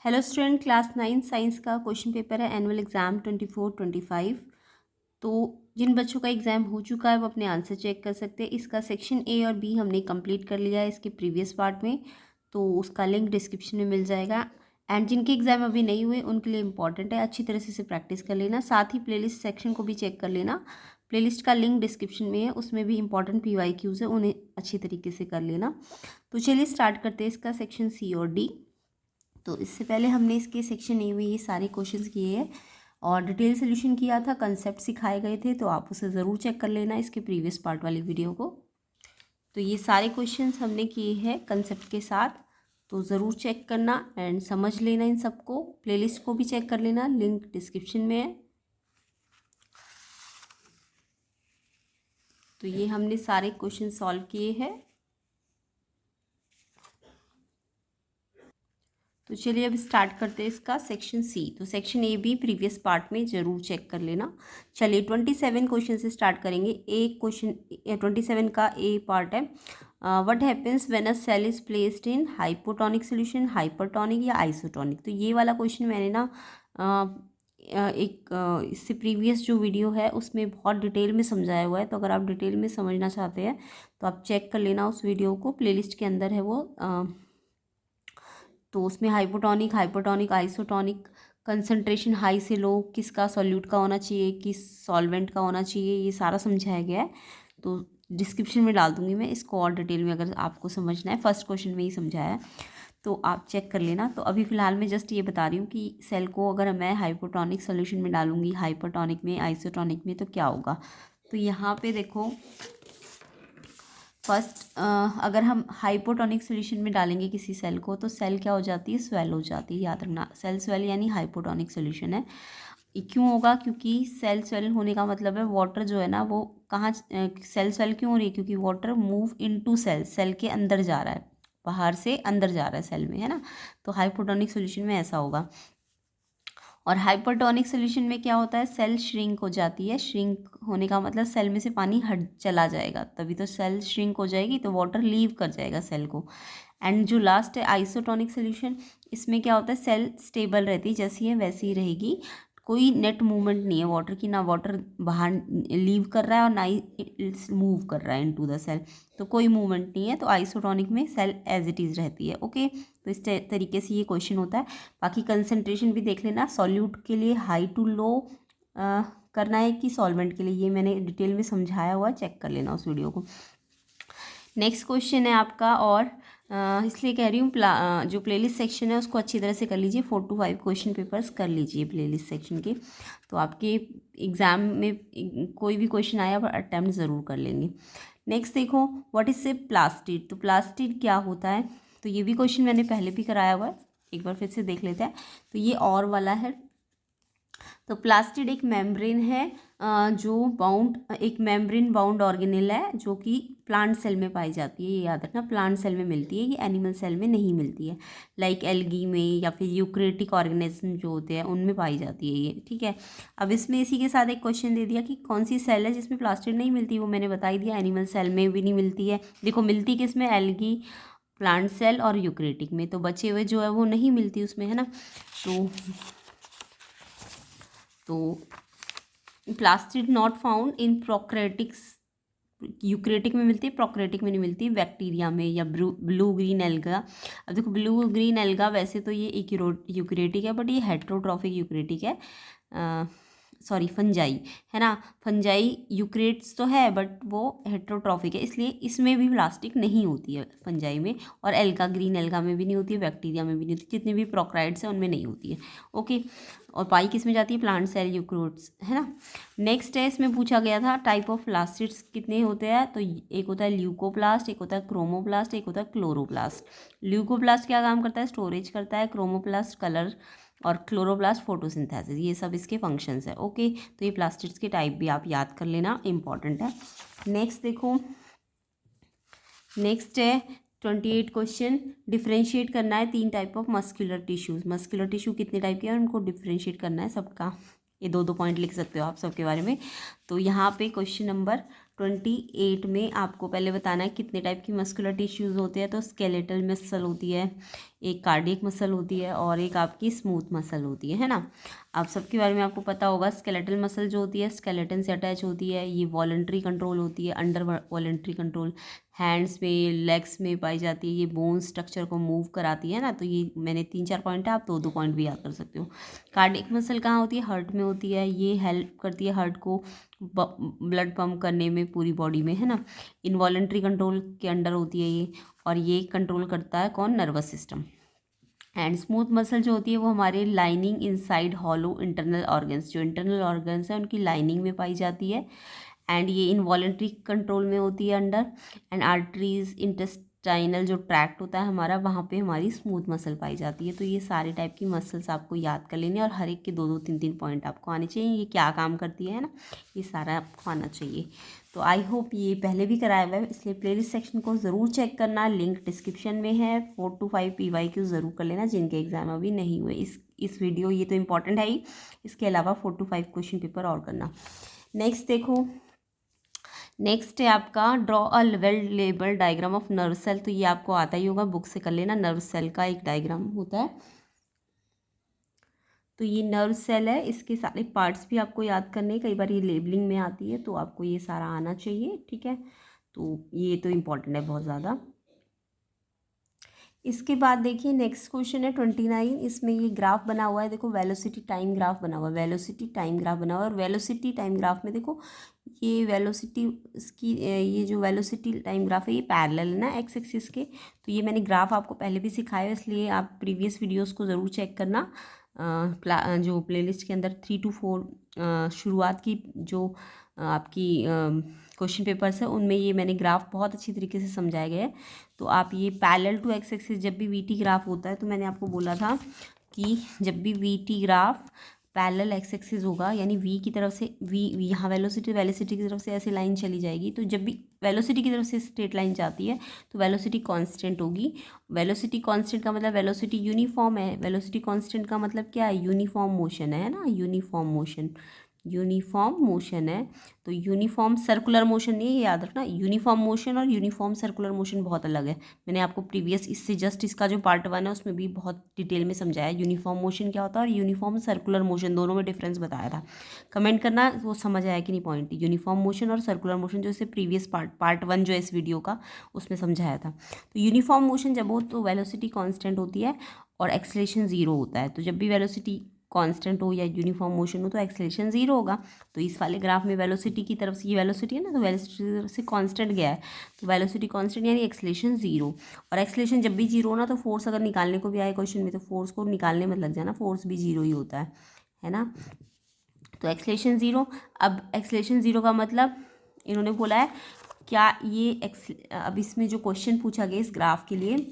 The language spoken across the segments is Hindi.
हेलो स्टूडेंट, क्लास 9 साइंस का क्वेश्चन पेपर है एनुअल एग्ज़ाम 24-25। तो जिन बच्चों का एग्ज़ाम हो चुका है वो अपने आंसर चेक कर सकते हैं। इसका सेक्शन ए और बी हमने कंप्लीट कर लिया है इसके प्रीवियस पार्ट में, तो उसका लिंक डिस्क्रिप्शन में मिल जाएगा। एंड जिनके एग्ज़ाम अभी नहीं हुए उनके लिए इंपॉर्टेंट है, अच्छी तरह से इसे प्रैक्टिस कर लेना। साथ ही प्लेलिस्ट सेक्शन को भी चेक कर लेना, प्लेलिस्ट का लिंक डिस्क्रिप्शन में है, उसमें भी इंपॉर्टेंट PYQs है, उन्हें अच्छी तरीके से कर लेना। तो चलिए स्टार्ट करते हैं इसका सेक्शन सी और डी। तो इससे पहले हमने इसके सेक्शन ए में ये सारे क्वेश्चंस किए हैं और डिटेल सोल्यूशन किया था, कंसेप्ट सिखाए गए थे, तो आप उसे ज़रूर चेक कर लेना इसके प्रीवियस पार्ट वाली वीडियो को। तो ये सारे क्वेश्चंस हमने किए हैं कंसेप्ट के साथ, तो ज़रूर चेक करना एंड समझ लेना इन सबको। प्लेलिस्ट को भी चेक कर लेना, लिंक डिस्क्रिप्शन में है। तो ये हमने सारे क्वेश्चन सॉल्व किए हैं। तो चलिए अब स्टार्ट करते हैं इसका सेक्शन सी। तो सेक्शन ए भी प्रीवियस पार्ट में ज़रूर चेक कर लेना। चलिए 27 क्वेश्चन से स्टार्ट करेंगे। एक क्वेश्चन 27 का ए पार्ट है, what happens when a cell is placed in hypotonic solution, hypertonic या आइसोटोनिक। तो ये वाला क्वेश्चन मैंने ना इससे प्रीवियस जो वीडियो है उसमें बहुत डिटेल में समझाया हुआ है, तो अगर आप डिटेल में समझना चाहते हैं तो आप चेक कर लेना उस वीडियो को, प्लेलिस्ट के अंदर है वो। तो उसमें hypotonic, hypertonic, isotonic, concentration high से लो, किसका सॉल्यूट का होना चाहिए, किस सॉल्वेंट का होना चाहिए, ये सारा समझाया गया है। तो डिस्क्रिप्शन में डाल दूंगी मैं इसको और डिटेल में, अगर आपको समझना है। फर्स्ट क्वेश्चन में ही समझाया है, तो आप चेक कर लेना। तो अभी फ़िलहाल मैं जस्ट ये बता रही हूँ कि सेल को अगर मैं हाइपोटोनिक सोल्यूशन में डालूंगी, हाइपरटोनिक में, आइसोटोनिक में, तो क्या होगा। तो यहाँ पे देखो, फर्स्ट अगर हम हाइपोटोनिक सोल्यूशन में डालेंगे किसी सेल को, तो सेल क्या हो जाती है, स्वेल हो जाती है। याद रखना, सेल स्वेल यानी हाइपोटोनिक सोल्यूशन है। क्यों होगा, क्योंकि सेल स्वेल होने का मतलब है वाटर जो है ना वो कहाँ, सेल स्वेल क्यों हो रही है, क्योंकि water move into cell, cell के अंदर जा रहा है, बाहर से अंदर जा रहा है सेल में, है ना। तो हाइपोटोनिक सोल्यूशन में ऐसा होगा। और हाइपरटोनिक सोल्यूशन में क्या होता है, सेल श्रिंक हो जाती है। श्रिंक होने का मतलब सेल में से पानी हट चला जाएगा, तभी तो सेल श्रिंक हो जाएगी, तो वाटर लीव कर जाएगा सेल को। एंड जो लास्ट है आइसोटोनिक सोल्यूशन, इसमें क्या होता है, सेल स्टेबल रहती है, जैसी है वैसी ही रहेगी, कोई नेट मूवमेंट नहीं है वाटर की, ना वाटर बाहर लीव कर रहा है और ना ही मूव कर रहा है इनटू द सेल, तो कोई मूवमेंट नहीं है। तो आइसोटोनिक में सेल एज इट इज़ रहती है। ओके, तो इस तरीके से ये क्वेश्चन होता है। बाकी कंसंट्रेशन भी देख लेना, सॉल्यूट के लिए हाई टू लो करना है कि सॉल्वेंट के लिए, ये मैंने डिटेल में समझाया हुआ है, चेक कर लेना उस वीडियो को। नेक्स्ट क्वेश्चन है आपका, और इसलिए कह रही हूँ जो प्लेलिस्ट सेक्शन है उसको अच्छी तरह से कर लीजिए। 4 to 5 क्वेश्चन पेपर्स कर लीजिए प्लेलिस्ट सेक्शन के, तो आपके एग्ज़ाम में कोई भी क्वेश्चन आया पर अटैम्प्ट ज़रूर कर लेंगे। नेक्स्ट देखो, व्हाट इज़ ए प्लास्टिड। तो प्लास्टिड क्या होता है, तो ये भी क्वेश्चन मैंने पहले भी कराया हुआ है, एक बार फिर से देख लेते हैं। तो ये और वाला है। तो प्लास्टिड एक मेम्ब्रेन है, जो बाउंड, एक मेम्ब्रेन बाउंड ऑर्गेनेल है जो कि प्लांट सेल में पाई जाती है। ये याद रखना, प्लांट सेल में मिलती है, ये एनिमल सेल में नहीं मिलती है। लाइक एल्गी में या फिर यूक्रेटिक ऑर्गेनिज्म जो होते हैं उनमें पाई जाती है ये, ठीक है। अब इसमें इसी के साथ एक क्वेश्चन दे दिया कि कौन सी सेल है जिसमें प्लास्टिड नहीं मिलती, वो मैंने बता ही दिया, एनिमल सेल में भी नहीं मिलती है। देखो मिलती किस में, एल्गी, प्लांट सेल और यूक्रेटिक में, तो बचे हुए जो है वो नहीं मिलती उसमें, है ना। तो plastid not found in prokaryotics, eukaryotic में मिलती है, प्रोकैरियोटिक में नहीं मिलती, बैक्टीरिया में या ब्लू ग्रीन एल्गा। अब देखो ब्लू ग्रीन एल्गा वैसे तो ये एक यूक्रेटिक है, बट ये हेट्रोट्रॉफिक यूक्रेटिक है, सॉरी फंजाई, है ना। फंजाई यूक्रेट्स तो है बट वो हेट्रोट्रॉफिक है, इसलिए इसमें भी प्लास्टिक नहीं होती है फंजाई में, और एल्गा, ग्रीन एल्गा में भी नहीं होती है, बैक्टीरिया में भी नहीं होती, जितने भी प्रोकैरियोट्स हैं उनमें नहीं होती है। ओके, और पाई किस में जाती है, प्लांट सेल यूक्रोट्स, है ना। नेक्स्ट है, इसमें पूछा गया था टाइप ऑफ प्लास्टिड्स कितने होते हैं, तो एक होता है ल्यूकोप्लास्ट, एक होता है क्रोमोप्लास्ट, एक होता है क्लोरोप्लास्ट। ल्यूकोप्लास्ट क्या काम करता है, स्टोरेज करता है, क्रोमोप्लास्ट कलर, और क्लोरोप्लास्ट फोटोसिंथेसिस, ये सब इसके फंक्शंस है। ओके, तो ये प्लास्टिड्स के टाइप भी आप याद कर लेना, इंपॉर्टेंट है। नेक्स्ट देखो, नेक्स्ट है 28 क्वेश्चन, डिफ्रेंशिएट करना है 3 type of muscular tissues. Muscular tissue कितने टाइप के हैं उनको डिफ्रेंशिएट करना है सबका, ये 2-2 पॉइंट लिख सकते हो आप सबके बारे में। तो यहाँ पे क्वेश्चन नंबर 28 में आपको पहले बताना है कितने टाइप की मस्कुलर टिश्यूज़ होते हैं। तो स्केलेटल मसल होती है, एक कार्डियक मसल होती है और एक आपकी स्मूथ मसल होती है ना। आप सबके बारे में आपको पता होगा। स्केलेटल मसल जो होती है स्केलेटन से अटैच होती है, ये वॉलंटरी कंट्रोल होती है, अंडर वॉलंटरी कंट्रोल हैंड्स में लेग्स में पाई जाती है। ये बोन स्ट्रक्चर को मूव कराती है ना। तो ये मैंने 3-4 पॉइंट है, आप 2-2 पॉइंट भी याद कर सकते हो। कार्डियक मसल कहाँ होती है? हार्ट में होती है। ये हेल्प करती है हार्ट को ब्लड पंप करने में पूरी बॉडी में, है ना। इनवॉलंटरी कंट्रोल के अंडर होती है ये, और ये कंट्रोल करता है कौन? Nervous system. And smooth muscle जो होती है वो हमारे lining inside hollow internal organs, जो इंटरनल ऑर्गन्स हैं उनकी लाइनिंग में पाई जाती है। एंड ये इनवॉलंटरी कंट्रोल में होती है अंडर। एंड आर्टरीज इंटेस्टाइनल जो ट्रैक्ट होता है हमारा, वहाँ पे हमारी स्मूथ मसल पाई जाती है। तो ये सारे टाइप की मसल्स आपको याद कर लेनी है, और हर एक के 2-2 3-3 पॉइंट आपको आने चाहिए। ये क्या काम करती है ना, ये सारा आपको आना चाहिए। तो आई होप ये पहले भी कराया हुआ है, इसलिए प्लेलिस्ट सेक्शन को ज़रूर चेक करना, लिंक डिस्क्रिप्शन में है। 4 to 5 PYQ ज़रूर कर लेना जिनके एग्ज़ाम अभी नहीं हुए। इस वीडियो ये तो इम्पॉर्टेंट है ही, इसके अलावा 4 to 5 क्वेश्चन पेपर और करना। नेक्स्ट देखो, नेक्स्ट है आपका draw a well labelled diagram of nerve cell. तो ये आपको आता ही होगा, बुक से कर लेना। नर्व सेल का एक डायग्राम होता है। तो ये नर्व सेल है, इसके सारे पार्ट्स भी आपको याद करने, कई बार ये लेबलिंग में आती है तो आपको ये सारा आना चाहिए, ठीक है। तो ये तो इम्पॉर्टेंट है बहुत ज़्यादा। इसके बाद देखिए नेक्स्ट क्वेश्चन है 29। इसमें ये ग्राफ बना हुआ है, देखो वेलोसिटी टाइम ग्राफ बना हुआ है, वेलोसिटी टाइम ग्राफ बना हुआ है। और वेलोसिटी टाइम ग्राफ में देखो ये वेलोसिटी इसकी ये जो वेलोसिटी टाइम ग्राफ है ये पैरेलल है ना एक्स एक्सिस के। तो ये मैंने ग्राफ आपको पहले भी सिखाया है, इसलिए आप प्रीवियस वीडियोस को ज़रूर चेक करना। जो प्लेलिस्ट के अंदर 3 to 4 शुरुआत की जो आपकी क्वेश्चन पेपर्स है उनमें ये मैंने ग्राफ बहुत अच्छी तरीके से समझाया गया है। तो आप ये पैरेलल टू एक्स एक्सिस जब भी वीटी ग्राफ होता है, तो मैंने आपको बोला था कि जब भी VT graph parallel x axis होगा, यानी वी की तरफ से वी यहाँ वेलोसिटी की तरफ से ऐसे लाइन चली जाएगी। तो जब भी वेलोसिटी की तरफ से स्ट्रेट लाइन जाती है तो वेलोसिटी कांस्टेंट होगी। वेलोसिटी कांस्टेंट का मतलब वेलोसिटी यूनिफॉर्म है। वेलोसिटी कांस्टेंट का मतलब क्या है? यूनिफॉर्म मोशन है ना, यूनिफॉर्म मोशन, यूनिफॉर्म मोशन है। तो यूनिफॉर्म सर्कुलर मोशन नहीं है, याद रखना। यूनिफॉर्म मोशन और यूनिफॉर्म सर्कुलर मोशन बहुत अलग है। मैंने आपको प्रीवियस इससे जस्ट इसका जो पार्ट 1 है उसमें भी बहुत डिटेल में समझाया यूनिफॉर्म मोशन क्या होता है और यूनिफॉर्म सर्कुलर मोशन, दोनों में डिफरेंस बताया था। कमेंट करना वो समझ आया कि नहीं पॉइंट, यूनिफॉर्म मोशन और सर्कुलर मोशन, जो इससे प्रीवियस पार्ट 1 जो है इस वीडियो का उसमें समझाया था। तो यूनिफॉर्म मोशन जब हो तो वेलोसिटी कॉन्स्टेंट होती है और एक्सेलरेशन 0 होता है। तो जब भी वेलोसिटी कांस्टेंट हो या यूनिफॉर्म मोशन हो तो एक्सेलरेशन 0 होगा। तो इस वाले ग्राफ में वेलोसिटी की तरफ से ये वेलोसिटी है ना, तो वेलोसिटी की तरफ से कांस्टेंट गया है, तो वेलोसिटी कांस्टेंट यानी एक्सेलरेशन 0। और एक्सेलरेशन जब भी 0 ना, तो फोर्स अगर निकालने को भी आए क्वेश्चन में तो फोर्स को निकालने में लग जाना, फोर्स भी 0 ही होता है ना। तो एक्सेलरेशन 0। अब एक्सेलरेशन 0 का मतलब इन्होंने बोला है क्या ये अब इसमें जो क्वेश्चन पूछा गया इस ग्राफ के लिए,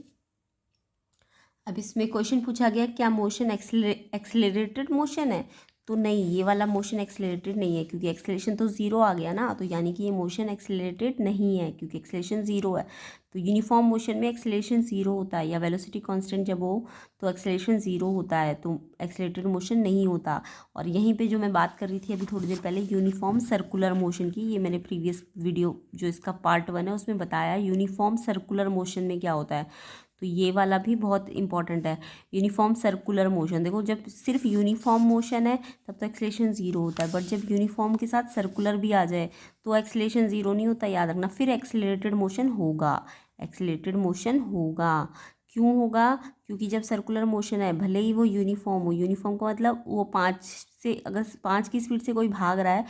अब इसमें क्वेश्चन पूछा गया क्या मोशन एक्सेलरेटेड मोशन है? तो नहीं, ये वाला मोशन एक्सेलरेटेड नहीं है, क्योंकि एक्सेलरेशन तो 0 आ गया ना। तो यानी कि ये मोशन एक्सेलरेटेड नहीं है क्योंकि एक्सेलरेशन 0 है। तो यूनिफॉर्म मोशन में एक्सेलरेशन 0 होता है, या वेलोसिटी कांस्टेंट जब हो तो एक्सेलरेशन 0 होता है, तो एक्सेलरेटेड मोशन नहीं होता। और यहीं पे जो मैं बात कर रही थी अभी थोड़ी देर पहले यूनिफॉर्म सर्कुलर मोशन की, ये मैंने प्रीवियस वीडियो जो इसका पार्ट 1 है उसमें बताया यूनिफॉर्म सर्कुलर मोशन में क्या होता है। तो ये वाला भी बहुत इंपॉर्टेंट है, यूनिफॉर्म सर्कुलर मोशन। देखो जब सिर्फ यूनिफॉर्म मोशन है तब तो एक्सेलरेशन 0 होता है, बट जब यूनिफॉर्म के साथ सर्कुलर भी आ जाए तो एक्सेलरेशन 0 नहीं होता, याद रखना। फिर एक्सेलरेटेड मोशन होगा, एक्सेलरेटेड मोशन होगा। क्यों होगा? क्योंकि जब सर्कुलर मोशन है भले ही वो यूनिफॉर्म हो, यूनिफॉर्म का मतलब वो 5 से, अगर 5 की स्पीड से कोई भाग रहा है,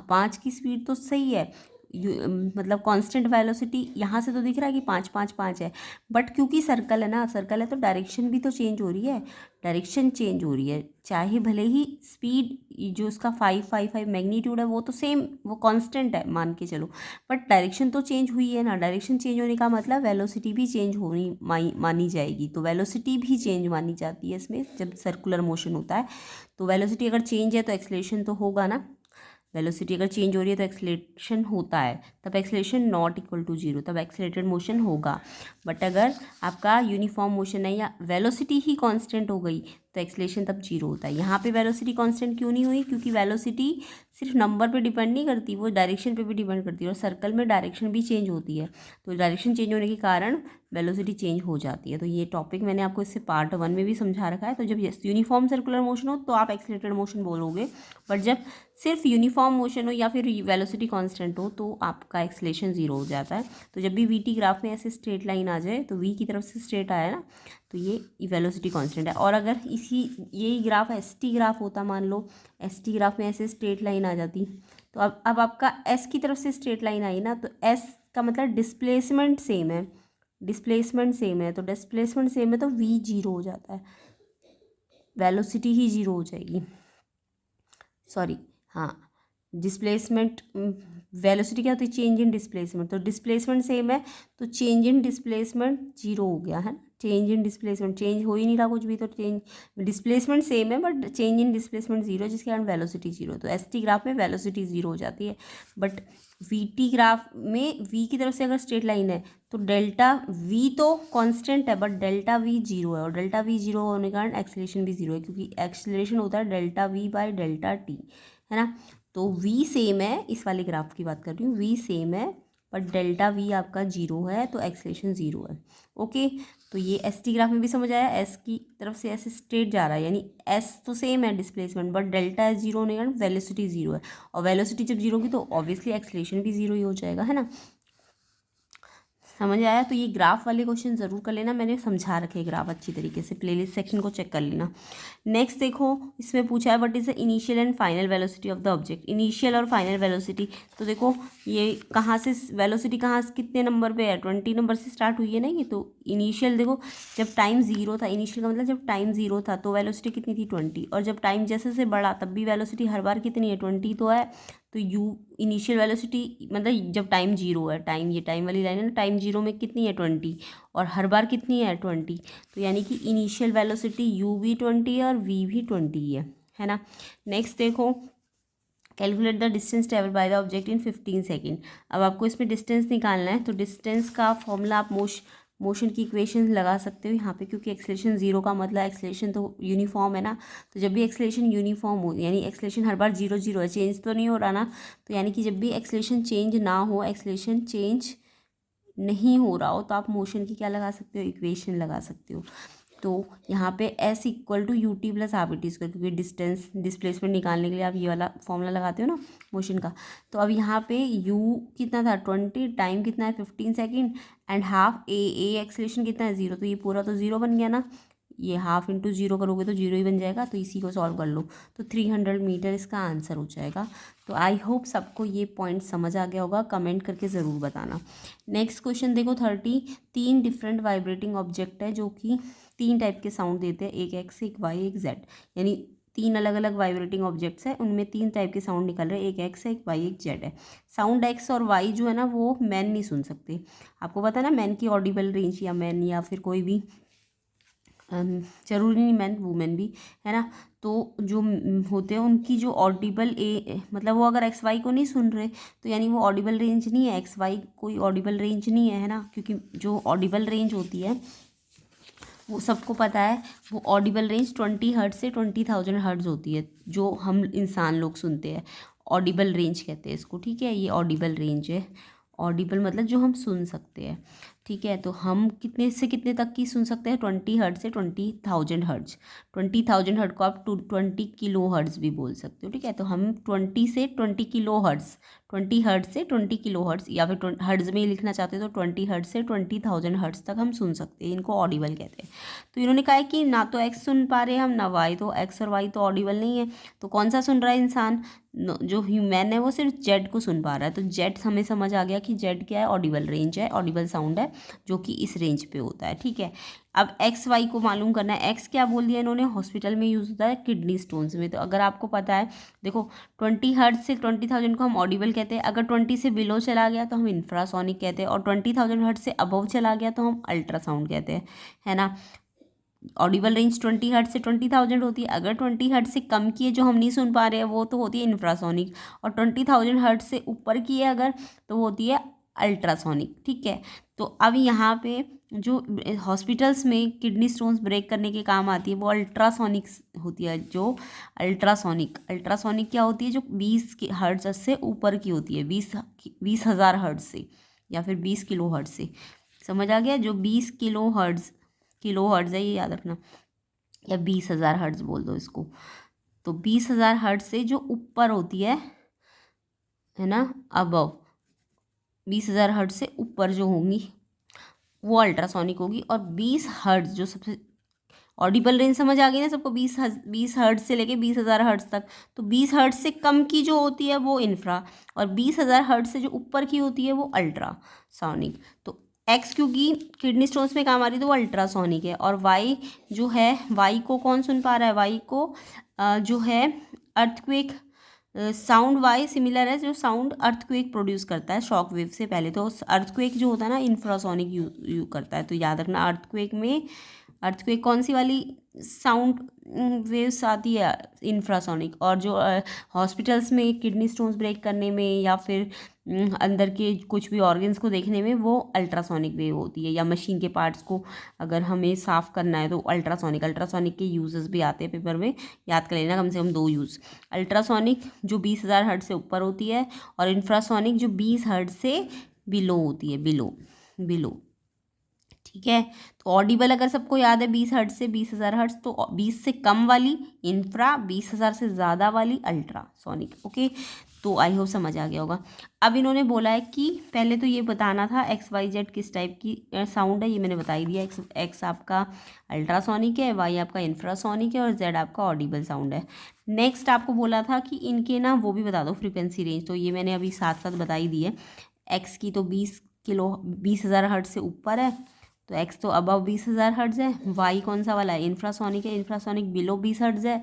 5 की स्पीड तो सही है, मतलब कांस्टेंट वेलोसिटी यहाँ से तो दिख रहा है कि 5-5-5 है, बट क्योंकि सर्कल है ना, सर्कल है तो डायरेक्शन भी तो चेंज हो रही है, डायरेक्शन चेंज हो रही है। चाहे भले ही स्पीड जो उसका 5-5-5 मैग्नीट्यूड है वो तो सेम, वो कांस्टेंट है मान के चलो, बट डायरेक्शन तो चेंज हुई है ना। डायरेक्शन चेंज होने का मतलब वेलोसिटी भी चेंज होनी मानी जाएगी। तो वेलोसिटी भी चेंज मानी जाती है इसमें जब सर्कुलर मोशन होता है। तो वेलोसिटी अगर चेंज है तो एक्सेलरेशन तो होगा ना, वेलोसिटी अगर चेंज हो रही है तो एक्सेलरेशन होता है, तब एक्सेलरेशन नॉट इक्वल टू 0, तब एक्सेलरेटेड मोशन होगा। बट अगर आपका यूनिफॉर्म मोशन है या वेलोसिटी ही कांस्टेंट हो गई तो एक्सेलरेशन तब जीरो होता है। यहाँ पे वेलोसिटी कांस्टेंट क्यों नहीं हुई, क्योंकि वेलोसिटी सिर्फ नंबर पे डिपेंड नहीं करती, वो डायरेक्शन पे भी डिपेंड करती है, और सर्कल में डायरेक्शन भी चेंज होती है, तो डायरेक्शन चेंज होने के कारण वेलोसिटी चेंज हो जाती है। तो ये टॉपिक मैंने आपको इससे पार्ट 1 में भी समझा रखा है। तो जब यूनिफॉर्म सर्कुलर मोशन हो तो आप एक्सीलरेटेड मोशन बोलोगे, बट जब सिर्फ यूनिफॉर्म मोशन हो या फिर वेलोसिटी कांस्टेंट हो तो आपका एक्सेलरेशन जीरो हो जाता है। तो जब भी वीटी ग्राफ में ऐसे स्ट्रेट लाइन आ जाए तो वी की तरफ से स्ट्रेट आया ना, तो ये वेलोसिटी कांस्टेंट है। और अगर इसी यही ग्राफ एसटी ग्राफ होता, मान लो एसटी ग्राफ में ऐसे स्ट्रेट लाइन आ जाती, तो अब आपका एस की तरफ से स्ट्रेट लाइन आई ना, तो एस का मतलब डिस्प्लेसमेंट सेम है, डिस्प्लेसमेंट सेम है, तो डिस्प्लेसमेंट सेम है तो वी जीरो हो जाता है, वेलोसिटी ही जीरो हो जाएगी। सॉरी, हाँ, डिस्प्लेसमेंट, वेलोसिटी क्या होती है, चेंज इन डिस्प्लेसमेंट, तो डिस्प्लेसमेंट सेम है तो चेंज इन डिस्प्लेसमेंट जीरो हो गया है ना, चेंज इन डिस्प्लेसमेंट, चेंज हो ही नहीं रहा कुछ भी, तो चेंज डिस्प्लेसमेंट सेम है but change in displacement zero, जिसके कारण वेलोसिटी जीरो, तो एस टी ग्राफ में वेलोसिटी जीरो हो जाती है। बट वी टी ग्राफ में वी की तरफ से अगर स्ट्रेट लाइन है तो डेल्टा वी तो कांस्टेंट है बट डेल्टा वी जीरो है, और डेल्टा वी जीरो होने के कारण एक्सेलरेशन भी जीरो है, क्योंकि एक्सेलरेशन होता है delta we by delta T, है ना। तो वी सेम है, इस वाले ग्राफ की बात कर रही हूँ, वी सेम है बट डेल्टा वी आपका जीरो है, तो एक्सेलरेशन जीरो है। ओके, तो ये एस टी ग्राफ में भी समझ आया, एस की तरफ से ऐसे स्ट्रेट जा रहा है, यानी एस तो सेम है displacement, but delta S zero होने के कारण वेलोसिटी जीरो है, और वेलोसिटी जब जीरो होगी तो ऑब्वियसली एक्सेलरेशन भी जीरो ही हो जाएगा, है ना। समझ आया। तो ये ग्राफ वाले क्वेश्चन ज़रूर कर लेना, मैंने समझा रखे ग्राफ अच्छी तरीके से, प्लेलिस्ट सेक्शन को चेक कर लेना। नेक्स्ट देखो, इसमें पूछा है what is the initial and final velocity of the object, initial और फाइनल वेलोसिटी। तो देखो ये कहाँ से वेलोसिटी कहाँ से कितने नंबर पे है, 20 नंबर से स्टार्ट हुई है ना ये, तो इनिशियल देखो जब टाइम जीरो था, इनिशियल का मतलब जब टाइम जीरो था तो वेलोसिटी कितनी थी 20, और जब टाइम जैसे से बढ़ा तब भी वेलोसिटी हर बार कितनी है 20 तो है, तो यू इनिशियल वेलोसिटी मतलब जब टाइम जीरो है, टाइम ये टाइम वाली लाइन है ना, टाइम जीरो में कितनी है 20, और हर बार कितनी है 20, तो यानी कि इनिशियल वेलोसिटी यू भी 20 है और वी भी 20 है ना। नेक्स्ट देखो, calculate the distance travel by the object in 15 second. अब आपको इसमें डिस्टेंस निकालना है, तो डिस्टेंस का फॉर्मूला आप मोशन की इक्वेशन लगा सकते हो यहाँ पे, क्योंकि एक्सेलरेशन जीरो का मतलब एक्सेलरेशन तो यूनिफॉर्म है ना, तो जब भी एक्सेलरेशन यूनिफॉर्म हो यानी एक्सेलरेशन हर बार जीरो जीरो है, चेंज तो नहीं हो रहा ना, तो यानी कि जब भी एक्सेलरेशन चेंज ना हो, एक्सेलरेशन चेंज नहीं हो रहा हो, तो आप मोशन की क्या लगा सकते हो, इक्वेशन लगा सकते हो। तो यहाँ पे s equal to u t plus half t square, क्योंकि डिस्टेंस डिस्प्लेसमेंट निकालने के लिए आप ये वाला फॉर्मूला लगाते हो ना मोशन का। तो अब यहाँ पे u कितना था 20, टाइम कितना है 15 second, and half A acceleration कितना है 0, तो ये पूरा तो 0 बन गया ना, ये हाफ इंटू जीरो करोगे तो जीरो ही बन जाएगा, तो इसी को सॉल्व कर लो, तो 300 मीटर इसका आंसर हो जाएगा। तो आई होप सबको ये पॉइंट समझ आ गया होगा, कमेंट करके ज़रूर बताना। नेक्स्ट क्वेश्चन देखो 30, 3 डिफरेंट वाइब्रेटिंग ऑब्जेक्ट है जो कि 3 टाइप के साउंड देते हैं, एक एक्स एक वाई एक जेड, यानी 3 अलग अलग वाइब्रेटिंग ऑब्जेक्ट्स हैं, उनमें 3 टाइप के साउंड निकल रहे हैं, एक एक्स है एक वाई एक जेड है। साउंड एक्स और वाई जो है ना वो मैन नहीं सुन सकते, आपको पता है ना मैन की ऑडिबल रेंज, या मैन या फिर कोई भी जरूरी नहीं मैन वूमेन भी, है ना, तो जो होते हैं उनकी जो ऑडिबल मतलब वो अगर एक्स वाई को नहीं सुन रहे तो यानी वो ऑडिबल रेंज नहीं है, एक्स वाई कोई ऑडिबल रेंज नहीं है ना, क्योंकि जो ऑडिबल रेंज होती है वो सबको पता है, वो ऑडिबल रेंज 20 हर्ट्ज से 20,000 हर्ट्ज होती है, जो हम इंसान लोग सुनते हैं, ऑडिबल रेंज कहते हैं इसको, ठीक है, ये ऑडिबल रेंज है। ऑडिबल मतलब जो हम सुन सकते हैं, ठीक है, तो हम कितने से कितने तक की सुन सकते हैं, 20 हर्ट्ज से 20,000 हर्ट्ज, 20,000 हर्ट्ज को आप 20 किलो हर्ट्ज भी बोल सकते हो, ठीक है, तो हम 20 से 20 किलो हर्ट्ज, 20 हर्ट्ज से 20 किलो हर्ट्ज, या फिर हर्ट्ज में ही लिखना चाहते हो तो 20 हर्ट्ज से 20,000 हर्ट्ज तक हम सुन सकते हैं, इनको ऑडिबल कहते हैं। तो इन्होंने कहा है कि ना तो एक्स सुन पा रहे हम ना वाई, तो एक्स और वाई तो ऑडिबल नहीं है, तो कौन सा सुन रहा है इंसान, जो ह्यूमन है वो सिर्फ जेड को सुन पा रहा है, तो जेड हमें समझ आ गया कि जेड क्या है, ऑडिबल रेंज है, ऑडिबल साउंड है जो कि इस रेंज पे होता है, ठीक है। अब एक्स वाई को मालूम करना है, एक्स क्या बोल दिया इन्होंने, हॉस्पिटल में यूज़ होता है किडनी स्टोन्स में, तो अगर आपको पता है देखो 20 हर्ट्ज से 20,000 को हम ऑडिबल कहते हैं, अगर 20 से बिलो चला गया तो हम इंफ्रासोनिक कहते हैं, और 20,000 हर्ट्ज से अबव चला गया तो हम अल्ट्रासाउंड कहते हैं, है ना। ऑडिबल रेंज 20 हर्ट्ज से 20,000 होती है, अगर 20 हर्ट्ज से कम की है जो हम नहीं सुन पा रहे हैं वो तो होती है इंफ्रासोनिक, और 20,000 हर्ट्ज से ऊपर की है अगर तो वो होती है अल्ट्रासोनिक। ठीक है, तो अब यहाँ पे जो हॉस्पिटल्स में किडनी स्टोन्स ब्रेक करने के काम आती है वो अल्ट्रासोनिक होती है। जो अल्ट्रासोनिक क्या होती है, जो 20 हर्ट्ज से ऊपर की होती है, 20,000 हर्ट्ज से या फिर 20 किलो हर्ट्ज से। समझ आ गया, जो 20 किलो हर्ट्ज है, ये याद रखना, या 20,000 हर्ट्ज बोल दो इसको। तो 20,000 हर्ट्ज से जो ऊपर होती है ना, अबव 20,000 हर्ट्ज से ऊपर जो होंगी वो अल्ट्रासोनिक होगी। और 20 हर्ट्ज जो सबसे ऑडिबल रेंज, समझ आ गई ना सबको, 20 हर्ट्ज से लेके 20,000 हर्ट्ज तक। तो 20 हर्ट्ज से कम की जो होती है वो इंफ्रा, और 20,000 हर्ट्ज से जो ऊपर की होती है वो अल्ट्रासोनिक। तो एक्स क्योंकि किडनी स्टोन्स में काम आ रही है तो वो अल्ट्रासोनिक है। और वाई जो है, वाई को कौन सुन पा रहा है, वाई को जो है अर्थक्वेक साउंड, वाई सिमिलर है जो साउंड अर्थक्वेक प्रोड्यूस करता है शॉक वेव से पहले। तो अर्थक्वेक जो होता है ना इंफ्रासोनिक यू करता है। तो याद रखना अर्थक्वेक में, अर्थक्वेक कौन सी वाली साउंड वेव्स आती है, इंफ्रासोनिक। और जो हॉस्पिटल्स में किडनी स्टोन्स ब्रेक करने में या फिर अंदर के कुछ भी ऑर्गन्स को देखने में वो अल्ट्रासोनिक वेव होती है। या मशीन के पार्ट्स को अगर हमें साफ़ करना है तो अल्ट्रासोनिक के यूजेस भी आते हैं पेपर में, याद कर लेना कम से कम 2 यूज़। अल्ट्रासोनिक जो 20,000 हर्ट्ज से ऊपर होती है, और इंफ्रासोनिक जो 20 हर्ट्ज से बिलो होती है, बिलो। ठीक है, तो ऑडिबल अगर सबको याद है 20 हर्ट्ज से 20,000 हर्ट्ज, तो 20 से कम वाली इंफ्रा, 20,000 से ज़्यादा वाली अल्ट्रासोनिक। ओके, तो आई होप समझ आ गया होगा। अब इन्होंने बोला है कि पहले तो ये बताना था XYZ किस टाइप की साउंड है, ये मैंने बता ही दिया। एक्स आपका अल्ट्रासोनिक है, वाई आपका इंफ्रासोनिक है, और जेड आपका ऑडिबल साउंड है। नेक्स्ट आपको बोला था कि इनके ना वो भी बता दो फ्रीक्वेंसी रेंज, तो ये मैंने अभी साथ साथ बता ही दी है। एक्स की तो 20,000 हर्ट्ज से ऊपर है, तो एक्स तो अबव 20,000 हर्ट्ज है। वाई कौन सा वाला है, इंफ्रासोनिक है, इंफ्रासोनिक बिलो 20 हर्ट्ज है।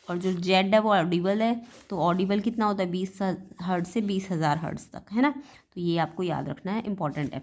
और जो जेड है वो ऑडिबल है, तो ऑडिबल कितना होता है 20 हर्ट्ज से 20,000 हर्ट्ज तक, है ना। तो ये आपको याद रखना है, इंपॉर्टेंट है।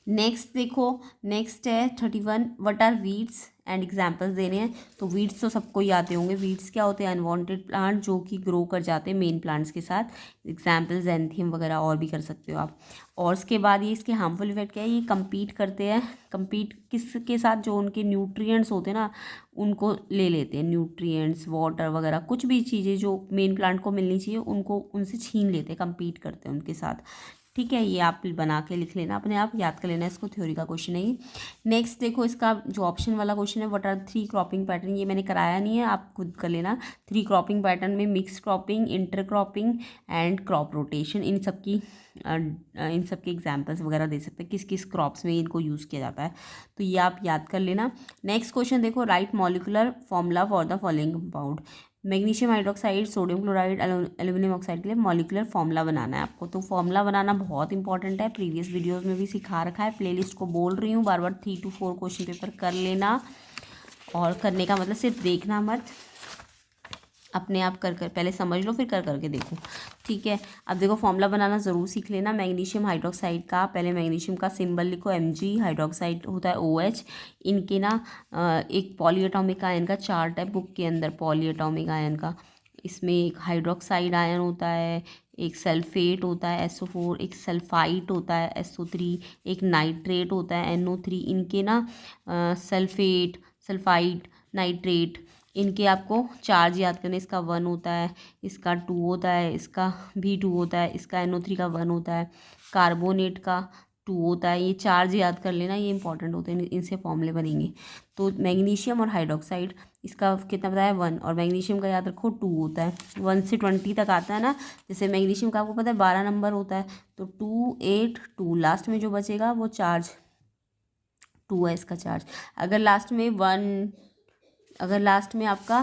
नेक्स्ट देखो, नेक्स्ट है 31, what are weeds and examples देने हैं। तो वीड्स तो सबको ही आते होंगे। वीड्स क्या होते हैं, अनवांटेड प्लांट जो कि ग्रो कर जाते हैं मेन प्लांट्स के साथ। एग्जाम्पल्स एंथियम वगैरह और भी कर सकते हो आप। और उसके बाद ये इसके हार्मफुल इफेक्ट क्या है, ये कम्पीट करते हैं। कम्पीट किसके साथ, जो उनके न्यूट्रिएंट्स होते हैं ना उनको ले लेते हैं, न्यूट्रिएंट्स वाटर वगैरह कुछ भी चीज़ें जो मेन प्लांट को मिलनी चाहिए उनको उनसे छीन लेते हैं, कम्पीट करते हैं उनके साथ। ठीक है, ये आप बना के लिख लेना, अपने आप याद कर लेना, इसको थ्योरी का क्वेश्चन है ये। नेक्स्ट देखो, इसका जो ऑप्शन वाला क्वेश्चन है, व्हाट आर 3 क्रॉपिंग पैटर्न, ये मैंने कराया नहीं है, आप खुद कर लेना। 3 क्रॉपिंग पैटर्न में mix cropping, intercropping and crop rotation, इन सबके एग्जाम्पल्स वगैरह दे सकते हैं, किस किस क्रॉप्स में इनको यूज़ किया जाता है। तो ये आप याद कर लेना। नेक्स्ट क्वेश्चन देखो, right molecular formula for the following compound. Magnesium hydroxide, sodium chloride, aluminium oxide के लिए मॉलिकुलर फॉर्मूला बनाना है आपको। तो फॉर्मूला बनाना बहुत इंपॉर्टेंट है, प्रीवियस वीडियोस में भी सिखा रखा है। प्लेलिस्ट को बोल रही हूँ बार बार, 3 to 4 क्वेश्चन पेपर कर लेना। और करने का मतलब सिर्फ देखना मत, अपने आप कर पहले समझ लो फिर करके देखो। ठीक है, अब देखो फॉर्मूला बनाना ज़रूर सीख लेना। मैग्नीशियम हाइड्रोक्साइड का, पहले मैग्नीशियम का सिंबल लिखो Mg, हाइड्रोक्साइड होता है OH। इनके ना एक पॉलीएटॉमिक आयन का चार्ट है बुक के अंदर, पॉलीएटॉमिक आयन का। इसमें एक हाइड्रोक्साइड आयन होता है, एक सल्फेट होता है SO4, एक सल्फाइट होता है SO3, एक नाइट्रेट होता है NO3। इनके ना सल्फेट, सल्फाइट, नाइट्रेट, इनके आपको चार्ज याद करने। इसका 1 होता है, इसका 2 होता है, इसका भी 2 होता है, इसका NO3 का 1 होता है, कार्बोनेट का 2 होता है। ये चार्ज याद कर लेना, ये इंपॉर्टेंट होते हैं, इनसे फॉर्मूले बनेंगे। तो मैग्नीशियम और हाइड्रोक्साइड, इसका कितना बताया 1, और मैग्नीशियम का याद रखो 2 होता है। 1 से 20 तक आता है ना, जैसे मैग्नीशियम का आपको पता है 12 नंबर होता है, तो 2 8 2, लास्ट में जो बचेगा वो चार्ज 2 है इसका चार्ज। अगर लास्ट में आपका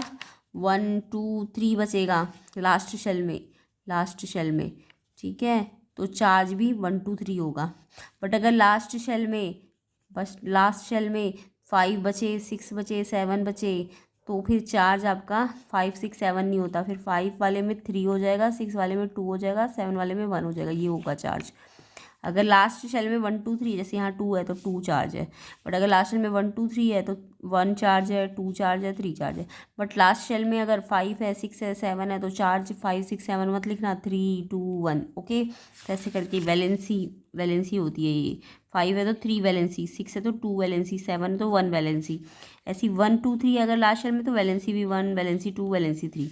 1 2 3 बचेगा लास्ट शेल में, ठीक है, तो चार्ज भी 1 2 3 होगा। बट अगर लास्ट शेल में 5 बचे, 6 बचे, 7 बचे, तो फिर चार्ज आपका 5 6 7 नहीं होता, फिर 5 वाले में 3 हो जाएगा, 6 वाले में 2 हो जाएगा, 7 वाले में 1 हो जाएगा, ये होगा चार्ज। अगर लास्ट शेल में 1 2 3, जैसे यहाँ 2 है तो 2 चार्ज है, बट अगर लास्ट शेल में 1 2 3 है तो 1 चार्ज है, 2 चार्ज है, 3 चार्ज है। बट लास्ट शेल में अगर 5 है, 6 है, 7 है तो चार्ज 5 6 7 मत लिखना, 3 2 1। ओके, तो ऐसे करके वैलेंसी होती है ये। 5 है तो 3 वैलेंसी, 6 है तो 2 वैलेंसी, 7 है तो 1 वैलेंसी। ऐसी 1 2 3 अगर लास्ट शेल में तो वैलेंसी भी 1, वैलेंसी 2, वैलेंसी 3।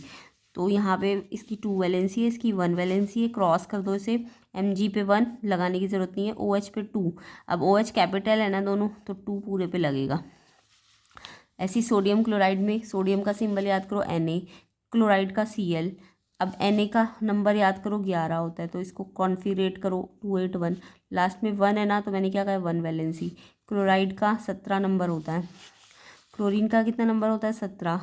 तो यहाँ पे इसकी 2 वैलेंसी है, इसकी 1 वैलेंसी है, क्रॉस कर दो इसे। Mg पे 1 लगाने की ज़रूरत नहीं है, OH पे 2। अब OH कैपिटल है ना दोनों, तो 2 पूरे पे लगेगा। ऐसी सोडियम क्लोराइड में सोडियम का सिंबल याद करो Na, क्लोराइड का Cl। अब Na का नंबर याद करो 11 होता है, तो इसको कॉन्फिगरेट करो 281। लास्ट में 1 है ना, तो मैंने क्या कहा 1 वैलेंसी। क्लोराइड का 17 नंबर होता है, क्लोरीन का कितना नंबर होता है 17,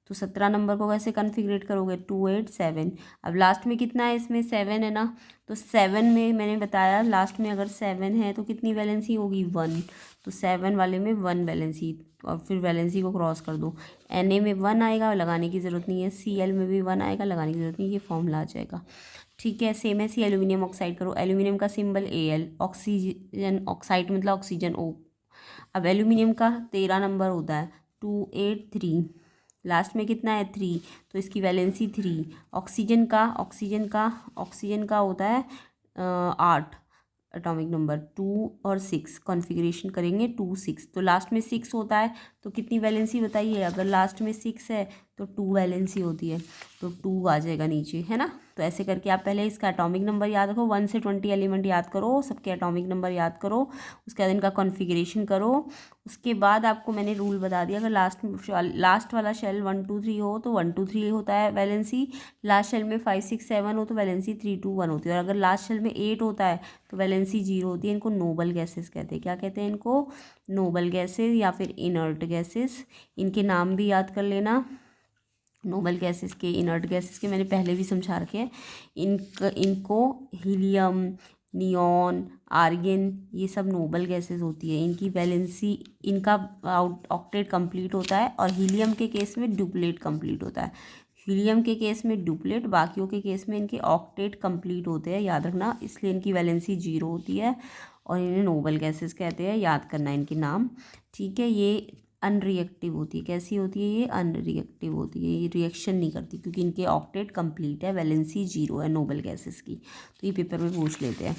तो 17 नंबर को कैसे कॉन्फ़िगरेट करोगे 287। अब लास्ट में कितना है, इसमें 7 है ना, तो 7 में मैंने बताया लास्ट में अगर 7 है तो कितनी वैलेंसी होगी 1, तो 7 वाले में 1 वैलेंसी, और फिर वैलेंसी को क्रॉस कर दो। Na में 1 आएगा, लगाने की ज़रूरत नहीं है। Cl में भी 1 आएगा, लगाने की ज़रूरत नहीं है, ये फॉर्मूला आ जाएगा। ठीक है, सेम ऐसे एल्यूमिनियम ऑक्साइड करो। एल्यूमिनियम का सिंबल Al, ऑक्सीजन ऑक्साइड मतलब ऑक्सीजन O। अब एल्यूमिनियम का 13 नंबर होता है 283, लास्ट में कितना है 3, तो इसकी वैलेंसी 3। ऑक्सीजन का होता है 8 एटॉमिक नंबर, 2 और 6 कॉन्फ़िगरेशन करेंगे 2 6, तो लास्ट में 6 होता है, तो कितनी वैलेंसी बताइए। अगर लास्ट में 6 है तो 2 वैलेंसी होती है, तो 2 आ जाएगा नीचे, है ना। तो ऐसे करके आप पहले इसका एटॉमिक नंबर याद रखो, 1 से 20 एलिमेंट याद करो, सबके एटॉमिक नंबर याद करो, उसके बाद इनका कॉन्फ़िगरेशन करो। उसके बाद आपको मैंने रूल बता दिया, अगर लास्ट वाला शेल 1 2 3 हो तो 1 2 3 होता है वैलेंसी। लास्ट शेल में 5 6 7 हो तो वैलेंसी 3 2 1 होती है। और अगर लास्ट शेल में 8 होता है तो वैलेंसी 0 होती है। इनको नोबल गैसेस कहते हैं। क्या कहते हैं इनको? नोबल गैसेस या फिर इनर्ट गैसेस। इनके नाम भी याद कर लेना, नोबल गैसेस के, इनर्ट गैसेस के मैंने पहले भी समझा रखे हैं। इनको हीलियम, नियॉन, आर्गन, ये सब नोबल गैसेस होती है। इनकी वैलेंसी, इनका ऑक्टेट कंप्लीट होता है, और हीलियम के केस में डुप्लेट कंप्लीट होता है। हीलियम के केस में डुप्लेट, बाकियों के केस में इनके ऑक्टेट कंप्लीट होते हैं, याद रखना। इसलिए इनकी वैलेंसी 0 होती है, और इन्हें नोबल गैसेस कहते हैं, याद करना इनके नाम। ठीक है, ये अनरिएक्टिव होती है। कैसी होती है ये? अनरिएक्टिव होती है, ये रिएक्शन नहीं करती क्योंकि इनके ऑक्टेट कंप्लीट है, वैलेंसी 0 है नोबल गैसेस की। तो ये पेपर में पूछ लेते हैं।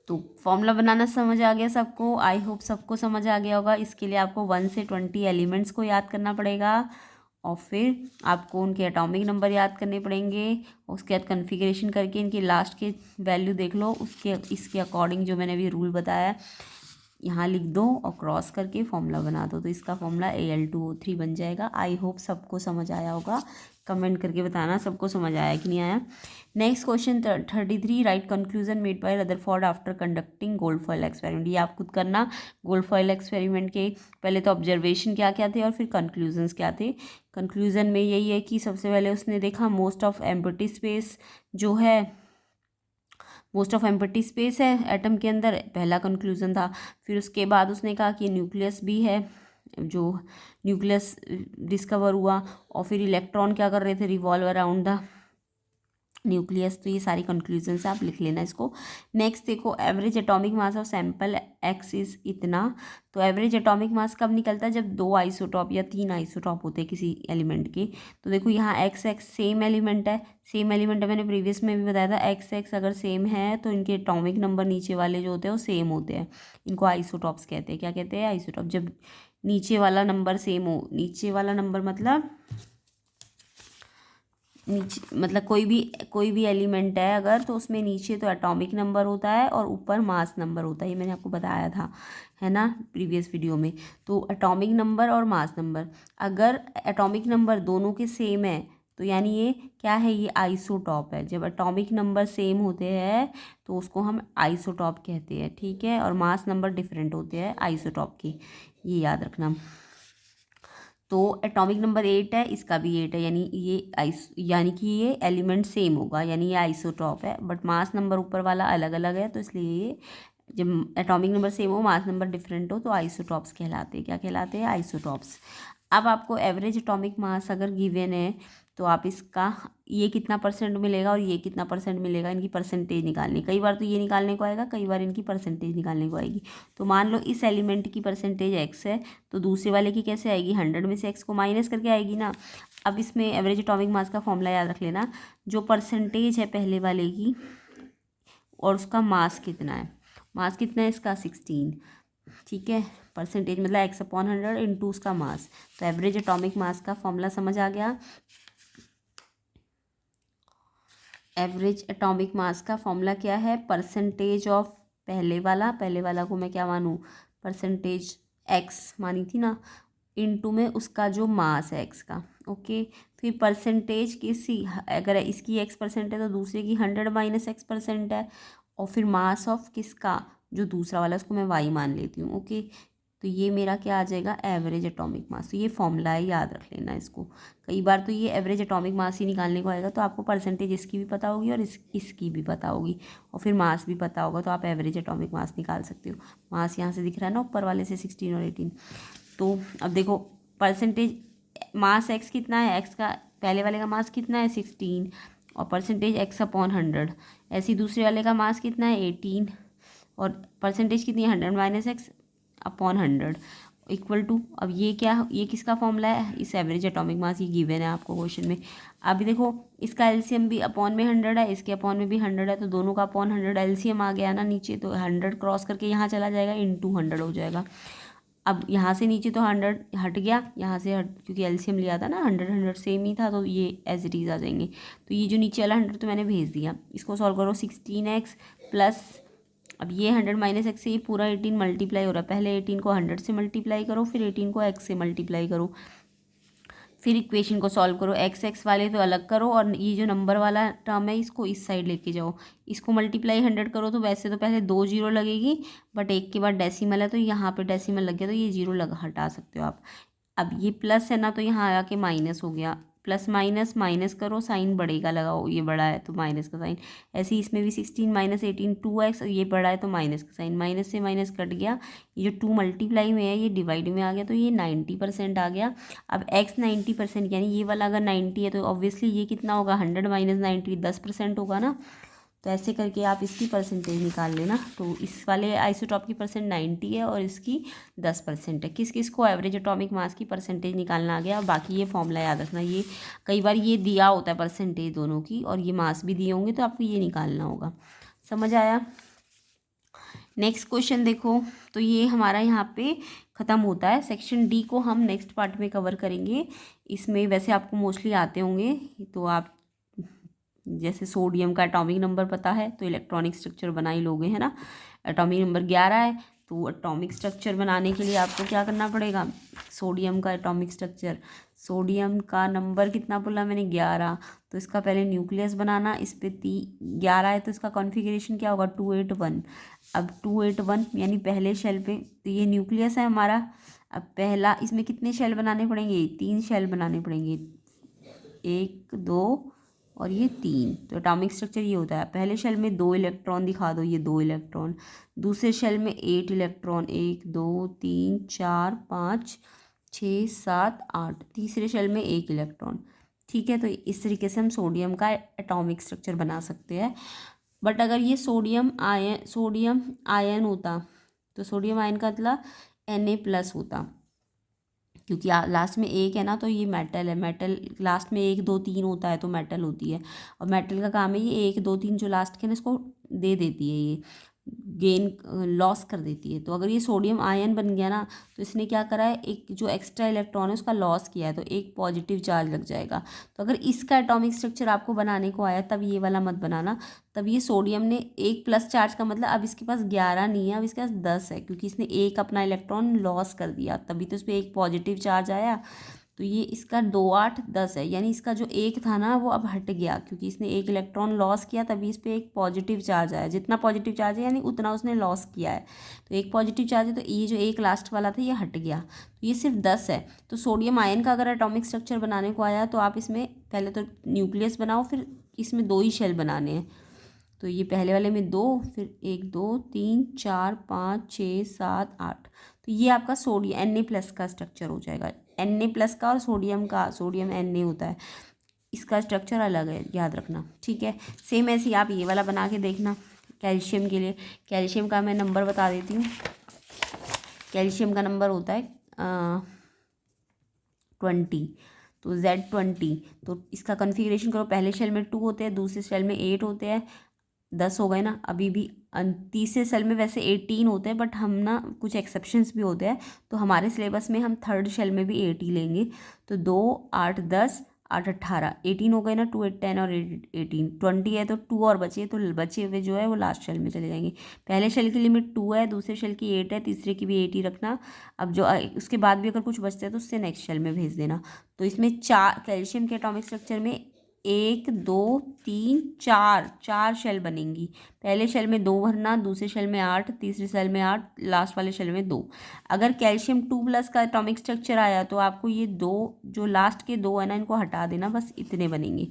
तो फॉर्मूला बनाना समझ आ गया सबको? आई होप सबको समझ आ गया होगा। इसके लिए आपको 1 से 20 एलिमेंट्स को याद करना पड़ेगा, और फिर आपको उनके एटॉमिक नंबर याद करने पड़ेंगे। उसके बाद कॉन्फ़िगरेशन करके इनकी लास्ट के वैल्यू देख लो, इसके अकॉर्डिंग जो मैंने अभी रूल बताया यहाँ लिख दो, और क्रॉस करके फॉर्मूला बना दो। तो इसका फॉर्मूला Al2O3 बन जाएगा। आई होप सबको समझ आया होगा। कमेंट करके बताना सबको समझ आया कि नहीं आया। Next question 33, right conclusion made by Rutherford after conducting gold foil experiment. ये आप खुद करना। गोल्ड फॉयल एक्सपेरिमेंट के पहले तो ऑब्जर्वेशन क्या क्या थे और फिर कंक्लूजन्स क्या थे। कंक्लूजन में यही है कि सबसे पहले उसने देखा मोस्ट ऑफ एम्प्टी स्पेस जो है, मोस्ट ऑफ एम्प्टी स्पेस है एटम के अंदर, पहला कंक्लूजन था। फिर उसके बाद उसने कहा कि न्यूक्लियस भी है, जो न्यूक्लियस डिस्कवर हुआ, और फिर इलेक्ट्रॉन क्या कर रहे थे, रिवॉल्व अराउंड द न्यूक्लियस। तो ये सारी कंक्लूजन से आप लिख लेना इसको। नेक्स्ट देखो, average atomic mass of sample x is इतना। तो एवरेज एटॉमिक मास कब निकलता है? जब 2 आइसोटॉप या 3 आइसोटॉप होते हैं किसी एलिमेंट के। तो देखो यहाँ एक्स एक्स सेम एलिमेंट है, मैंने प्रीवियस में भी बताया था। एक्स एक्स अगर सेम है तो इनके एटॉमिक नंबर नीचे वाले जो होते हैं वो सेम होते हैं। इनको आइसोटॉप्स कहते हैं। क्या कहते हैं? आइसोटॉप। जब नीचे वाला नंबर सेम हो, नीचे वाला नंबर मतलब नीचे मतलब कोई भी एलिमेंट है अगर, तो उसमें नीचे तो एटॉमिक नंबर होता है और ऊपर मास नंबर होता है। ये मैंने आपको बताया था, है ना, प्रीवियस वीडियो में। तो एटॉमिक नंबर और मास नंबर, अगर एटॉमिक नंबर दोनों के सेम है तो यानी ये क्या है? ये आइसोटॉप है। जब एटॉमिक नंबर सेम होते हैं तो उसको हम आइसोटॉप कहते हैं। ठीक है, और मास नंबर डिफरेंट होते हैं आइसोटॉप के, ये याद रखना। तो एटॉमिक नंबर 8 है, इसका भी 8 है, यानी कि ये एलिमेंट सेम होगा, यानी ये आइसोटॉप है। बट मास नंबर ऊपर वाला अलग अलग है, तो इसलिए ये जब एटॉमिक नंबर सेम हो, मास नंबर डिफरेंट हो, तो आइसोटॉप्स कहलाते हैं। क्या कहलाते हैं? आइसोटॉप्स। अब आपको एवरेज एटॉमिक मास अगर गिवन है तो आप इसका ये कितना परसेंट मिलेगा और ये कितना परसेंट मिलेगा, इनकी परसेंटेज निकालनी। कई बार तो ये निकालने को आएगा, कई बार इनकी परसेंटेज निकालने को आएगी। तो मान लो इस एलिमेंट की परसेंटेज x है, तो दूसरे वाले की कैसे आएगी, 100 में से x को माइनस करके आएगी ना। अब इसमें एवरेज एटॉमिक मास का फॉर्मूला याद रख लेना, जो परसेंटेज है पहले वाले की और उसका मास कितना है, मास कितना है इसका 16, ठीक है। परसेंटेज मतलब x/100 इंटू उसका मास। तो एवरेज एटॉमिक मास का फॉर्मूला समझ आ गया। एवरेज एटॉमिक मास का फॉर्मूला क्या है, परसेंटेज ऑफ पहले वाला को मैं क्या मानूँ, परसेंटेज x मानी थी ना, इनटू में उसका जो मास है x का, ओके। फिर परसेंटेज किसी, अगर इसकी x% है तो दूसरे की 100 माइनस x% है, और फिर मास ऑफ किसका, जो दूसरा वाला उसको मैं y मान लेती हूँ, ओके। तो ये मेरा क्या आ जाएगा, एवरेज एटॉमिक मास। तो ये फॉर्मूला है, याद रख लेना इसको। कई बार तो ये एवरेज एटॉमिक मास ही निकालने को आएगा, तो आपको परसेंटेज इसकी भी पता होगी और इसकी भी पता होगी, और फिर मास भी पता होगा, तो आप एवरेज एटॉमिक मास निकाल सकते हो। मास यहाँ से दिख रहा है ना ऊपर वाले से 16 और 18। तो अब देखो परसेंटेज मास x कितना है, x का पहले वाले का मास कितना है 16, और परसेंटेज x/100। ऐसे ही दूसरे वाले का मास कितना है 18, और परसेंटेज कितनी है 100 माइनस x/100 इक्वल टू, अब ये क्या, ये किसका फॉर्मूला है, इस एवरेज एटॉमिक मास, ये गिवन है आपको क्वेश्चन में। अभी देखो इसका एलसीएम भी अपॉन में 100 है, इसके अपॉन में भी 100 है, तो दोनों का अपॉन 100 एलसीएम आ गया ना नीचे, तो 100 क्रॉस करके यहाँ चला जाएगा, इंटू 100 हो जाएगा। अब यहाँ से नीचे तो 100 हट गया, यहाँ से हट, क्योंकि एलसीएम लिया था ना, 100 सेम ही था, तो ये एज इट इज़ आ जाएंगे। तो ये जो नीचे वाला 100 तो मैंने भेज दिया, इसको सॉल्व करो, 16x प्लस, अब ये 100 माइनस एक्स से ये पूरा 18 मल्टीप्लाई हो रहा है, पहले 18 को 100 से मल्टीप्लाई करो, फिर 18 को x से मल्टीप्लाई करो, फिर इक्वेशन को सॉल्व करो, x वाले तो अलग करो, और ये जो नंबर वाला टर्म है इसको इस साइड लेके जाओ, इसको मल्टीप्लाई 100 करो, तो वैसे तो पहले 2 जीरो लगेगी, बट एक के बाद डेसिमल है तो यहाँ पे डेसिमल लग गया, तो ये जीरो हटा सकते हो आप। अब ये प्लस है ना, तो यहाँ आके माइनस हो गया, प्लस माइनस माइनस करो, साइन बढ़ेगा लगाओ, ये बड़ा है तो माइनस का साइन। ऐसे ही इसमें भी 16 माइनस 18 2x, ये बड़ा है तो माइनस का साइन, माइनस से माइनस कट गया, ये जो 2 मल्टीप्लाई में है ये डिवाइड में आ गया, तो ये 90% आ गया। अब x 90%, यानी ये वाला अगर 90 है तो ऑब्वियसली ये कितना होगा, 100 माइनस 90 10% होगा ना। तो ऐसे करके आप इसकी परसेंटेज निकाल लेना। तो इस वाले आइसोटॉप की परसेंट 90 है और इसकी 10% है। किस किस को एवरेज एटॉमिक मास की परसेंटेज निकालना आ गया। बाकी ये फॉर्मूला याद रखना, ये कई बार ये दिया होता है परसेंटेज दोनों की, और ये मास भी दिए होंगे, तो आपको ये निकालना होगा। समझ आया। नेक्स्ट क्वेश्चन देखो, तो ये हमारा यहाँ पे ख़त्म होता है। सेक्शन डी को हम नेक्स्ट पार्ट में कवर करेंगे। इसमें वैसे आपको मोस्टली आते होंगे, तो आप जैसे सोडियम का एटॉमिक नंबर पता है तो इलेक्ट्रॉनिक स्ट्रक्चर बना ही लोगे, है ना। एटॉमिक नंबर 11 है, तो एटॉमिक स्ट्रक्चर बनाने के लिए आपको क्या करना पड़ेगा, सोडियम का एटॉमिक स्ट्रक्चर, सोडियम का नंबर कितना बोला मैंने 11, तो इसका पहले न्यूक्लियस बनाना, इस पे 11 है तो इसका कॉन्फ़िगरेशन क्या होगा 281। अब 281 यानी पहले शेल पे, तो ये न्यूक्लियस है हमारा। अब पहला, इसमें कितने शेल बनाने पड़ेंगे, 3 शेल बनाने पड़ेंगे, 1 2 और ये 3। तो एटॉमिक स्ट्रक्चर ये होता है, पहले शेल में 2 इलेक्ट्रॉन दिखा दो, ये 2 इलेक्ट्रॉन, दूसरे शेल में 8 इलेक्ट्रॉन, 1 2 3 4 5 6 7 8, तीसरे शेल में 1 इलेक्ट्रॉन। ठीक है, तो इस तरीके से हम सोडियम का एटॉमिक स्ट्रक्चर बना सकते हैं। बट अगर ये सोडियम आयन होता, तो सोडियम आयन का मतलब Na+ होता, क्योंकि लास्ट में 1 है ना, तो ये मेटल है, मेटल लास्ट में 1 2 3 होता है तो मेटल होती है। और मेटल का काम है ये 1 2 3 जो लास्ट के ना, इसको दे देती है, ये गेन लॉस कर देती है। तो अगर ये सोडियम आयन बन गया ना, तो इसने क्या करा है, एक जो एक्स्ट्रा इलेक्ट्रॉन है उसका लॉस किया है, तो एक पॉजिटिव चार्ज लग जाएगा। तो अगर इसका एटॉमिक स्ट्रक्चर आपको बनाने को आया, तब ये वाला मत बनाना। तब ये सोडियम ने 1+ चार्ज का मतलब, अब इसके पास 11 नहीं है, अब इसके पास 10 है, क्योंकि इसने एक अपना इलेक्ट्रॉन लॉस कर दिया, तभी तो इस पर एक पॉजिटिव चार्ज आया। तो ये इसका 2 8 10 है, यानी इसका जो 1 था ना वो अब हट गया, क्योंकि इसने एक इलेक्ट्रॉन लॉस किया, तभी इस पर एक पॉजिटिव चार्ज आया। जितना पॉजिटिव चार्ज है यानी उतना उसने लॉस किया है, तो एक पॉजिटिव चार्ज है, तो ये जो एक लास्ट वाला था ये हट गया, तो ये सिर्फ 10 है। तो सोडियम आयन का अगर एटॉमिक स्ट्रक्चर बनाने को आया, तो आप इसमें पहले तो न्यूक्लियस बनाओ, फिर इसमें 2 ही शेल बनाने हैं। तो ये पहले वाले में 2, फिर 1 2 3 4 5 6 7 8, तो ये आपका सोडियम Na+ का स्ट्रक्चर हो जाएगा, Na+ का, और सोडियम का, सोडियम Na होता है। इसका स्ट्रक्चर अलग है, याद रखना, ठीक है। सेम ऐसे ही आप ये वाला बना के देखना कैल्शियम के लिए। कैल्शियम का मैं नंबर बता देती हूँ। कैल्शियम का नंबर होता है 20, तो Z20। तो इसका कॉन्फ़िगरेशन करो, पहले शेल में 2 होते हैं, दूसरे शेल में 8 होते हैं, 10 हो गए ना। अभी भी तीसरे सेल में वैसे 18 होते हैं, बट हम ना कुछ एक्सेप्शंस भी होते हैं, तो हमारे सिलेबस में हम थर्ड शेल में भी 8 ही लेंगे। तो 2 8 10 8 18 18 हो गए ना। 2 8 10 और 18 20 है, तो 2 और बचे, तो बचे हुए जो है वो लास्ट शेल में चले जाएंगे। पहले शेल की लिमिट 2 है, दूसरे शेल की 8 है, तीसरे की भी 8 ही रखना। अब जो उसके बाद भी अगर कुछ बचते हैं तो उससे नेक्स्ट शेल में भेज देना। तो इसमें 4 कैल्शियम के एटॉमिक स्ट्रक्चर में 1 2 3 4 शेल बनेंगी। पहले शेल में 2 भरना, दूसरे शेल में 8, तीसरे शेल में 8, लास्ट वाले शेल में 2। अगर कैल्शियम 2+ का एटॉमिक स्ट्रक्चर आया तो आपको ये 2 जो लास्ट के 2 है ना, इनको हटा देना, बस इतने बनेंगे।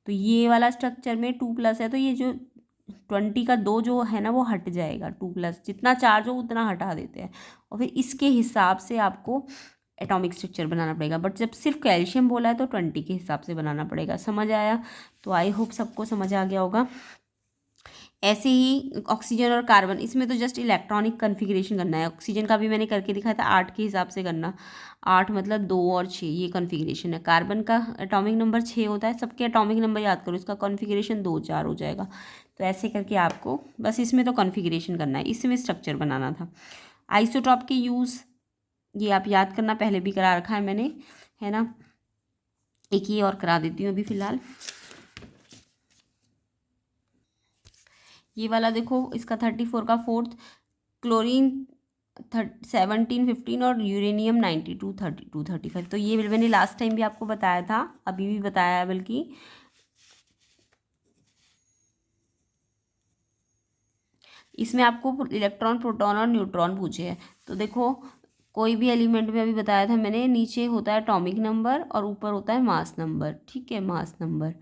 तो ये वाला स्ट्रक्चर में 2+ है, तो ये जो 20 का 2 जो है ना वो हट जाएगा। 2+, जितना चार्ज हो उतना हटा देते हैं, और फिर इसके हिसाब से आपको एटॉमिक स्ट्रक्चर बनाना पड़ेगा। बट जब सिर्फ कैल्शियम बोला है तो 20 के हिसाब से बनाना पड़ेगा। समझ आया? तो आई होप सबको समझ आ गया होगा। ऐसे ही ऑक्सीजन और कार्बन, इसमें तो जस्ट इलेक्ट्रॉनिक कन्फिग्रेशन करना है। ऑक्सीजन का भी मैंने करके दिखाया था, 8 के हिसाब से करना। 8 मतलब 2 और 6, ये कन्फिग्रेशन है। कार्बन का एटॉमिक नंबर 6 होता है, सबके एटॉमिक नंबर याद करो, इसका कॉन्फ़िगरेशन 2 4 हो जाएगा। तो ऐसे करके आपको बस इसमें तो कॉन्फ़िगरेशन करना है, इसमें स्ट्रक्चर बनाना था। आइसोटॉप के यूज़ ये आप याद करना, पहले भी करा रखा है मैंने, है ना। एक ये और करा देती हूँ अभी फ़िलहाल। ये वाला देखो, इसका 34 का 4th, क्लोरीन 17 15 और यूरेनियम 92 32 35। तो ये मैंने लास्ट टाइम भी आपको बताया था, अभी भी बताया है बल्कि। इसमें आपको इलेक्ट्रॉन प्रोटॉन और न्यूट्रॉन पूछे हैं। तो देखो, कोई भी एलिमेंट में अभी बताया था मैंने, नीचे होता है एटॉमिक नंबर और ऊपर होता है मास नंबर, ठीक है, मास नंबर,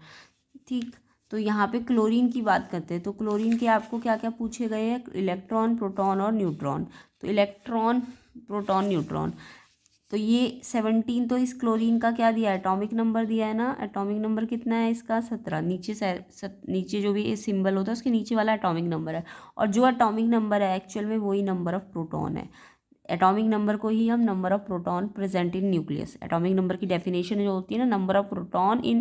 ठीक। तो यहाँ पे क्लोरीन की बात करते हैं, तो क्लोरीन के आपको क्या क्या पूछे गए हैं, इलेक्ट्रॉन प्रोटॉन और न्यूट्रॉन। तो इलेक्ट्रॉन प्रोटॉन न्यूट्रॉन, तो ये 17 तो इस क्लोरीन का क्या दिया है, एटॉमिक नंबर दिया है ना। एटॉमिक नंबर कितना है इसका, 17। नीचे से नीचे जो भी ये सिंबल होता है उसके नीचे वाला एटॉमिक नंबर है, और जो एटॉमिक नंबर है एक्चुअल में वही नंबर ऑफ प्रोटॉन है। एटॉमिक नंबर को ही हम number of proton present in nucleus, atomic number की डेफिनेशन जो होती है ना, number of proton in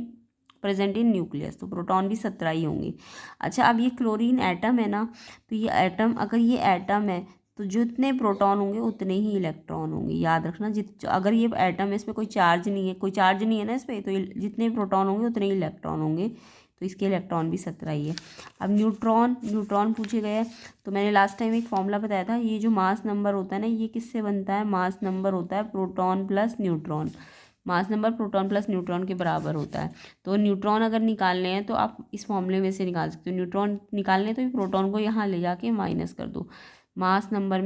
present in nucleus, तो प्रोटॉन भी 17 ही होंगे। अच्छा, अब ये क्लोरीन एटम है ना, तो ये एटम, अगर ये एटम है तो जितने प्रोटॉन होंगे उतने ही इलेक्ट्रॉन होंगे, याद रखना। अगर ये एटम है, इसमें कोई चार्ज नहीं है, कोई चार्ज नहीं है ना इस पर, तो जितने प्रोटॉन होंगे उतने ही इलेक्ट्रॉन होंगे, तो इसके इलेक्ट्रॉन भी 17 ही है। अब न्यूट्रॉन पूछे गए हैं, तो मैंने लास्ट टाइम एक फॉर्मूला बताया था, ये जो मास नंबर होता है ना, ये किससे बनता है, मास नंबर होता है proton plus neutron. Mass number proton plus neutron के बराबर होता है। तो न्यूट्रॉन अगर निकालने हैं तो आप इस फॉर्मूले में से निकाल सकते हो। न्यूट्रॉन निकालने हैं तो प्रोटॉन को यहाँ ले जाके माइनस कर दो, मास नंबर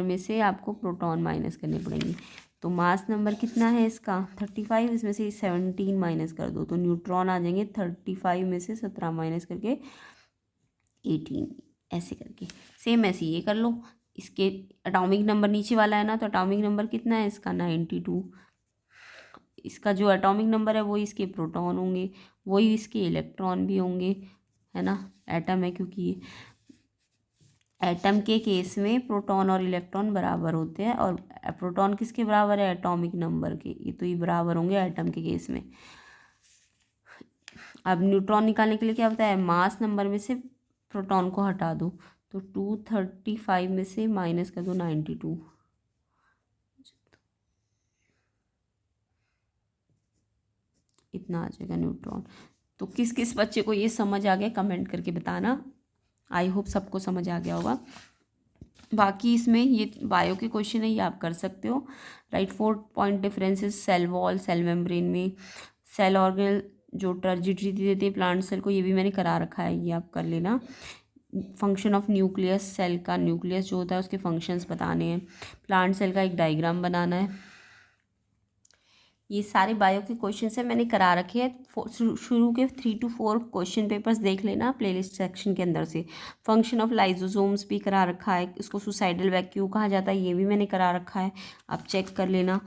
में से आपको प्रोटॉन माइनस करने पड़ेंगे। तो मास नंबर कितना है इसका, 35, इसमें से 17 माइनस कर दो, तो न्यूट्रॉन आ जाएंगे 35 में से 17 माइनस करके 18, ऐसे करके। सेम ऐसे ये कर लो। इसके एटॉमिक नंबर नीचे वाला है ना, तो एटॉमिक नंबर कितना है इसका, 92। इसका जो एटॉमिक नंबर है वही इसके प्रोटॉन होंगे, वही इसके इलेक्ट्रॉन भी होंगे, है ना। एटम है क्योंकि ये एटम के केस में प्रोटॉन और इलेक्ट्रॉन बराबर होते हैं, और प्रोटॉन किसके बराबर है, एटॉमिक नंबर के, ये तो ये बराबर होंगे एटम के केस में। अब न्यूट्रॉन निकालने के लिए क्या बताया, मास नंबर में से प्रोटॉन को हटा दो, तो 235 में से माइनस कर दो 92, इतना आ जाएगा न्यूट्रॉन। तो किस किस बच्चे को ये समझ आ गया कमेंट करके बताना। आई होप सबको समझ आ गया होगा। बाकी इसमें ये बायो के क्वेश्चन है, ये आप कर सकते हो। Write 4 point differences cell wall, cell membrane में, सेल ऑर्गेनल जो टर्जिडिटी देते हैं प्लांट सेल को, ये भी मैंने करा रखा है, ये आप कर लेना। फंक्शन ऑफ न्यूक्लियस, सेल का न्यूक्लियस जो होता है उसके फंक्शंस बताने हैं। प्लांट सेल का एक डायग्राम बनाना है। ये सारे बायो के क्वेश्चंस हैं, मैंने करा रखे हैं। शुरू के 3 to 4 क्वेश्चन पेपर्स देख लेना प्लेलिस्ट सेक्शन के अंदर से। फंक्शन ऑफ लाइजोसोम्स भी करा रखा है, इसको सुसाइडल वैक्यूम कहा जाता है, ये भी मैंने करा रखा है, आप चेक कर लेना।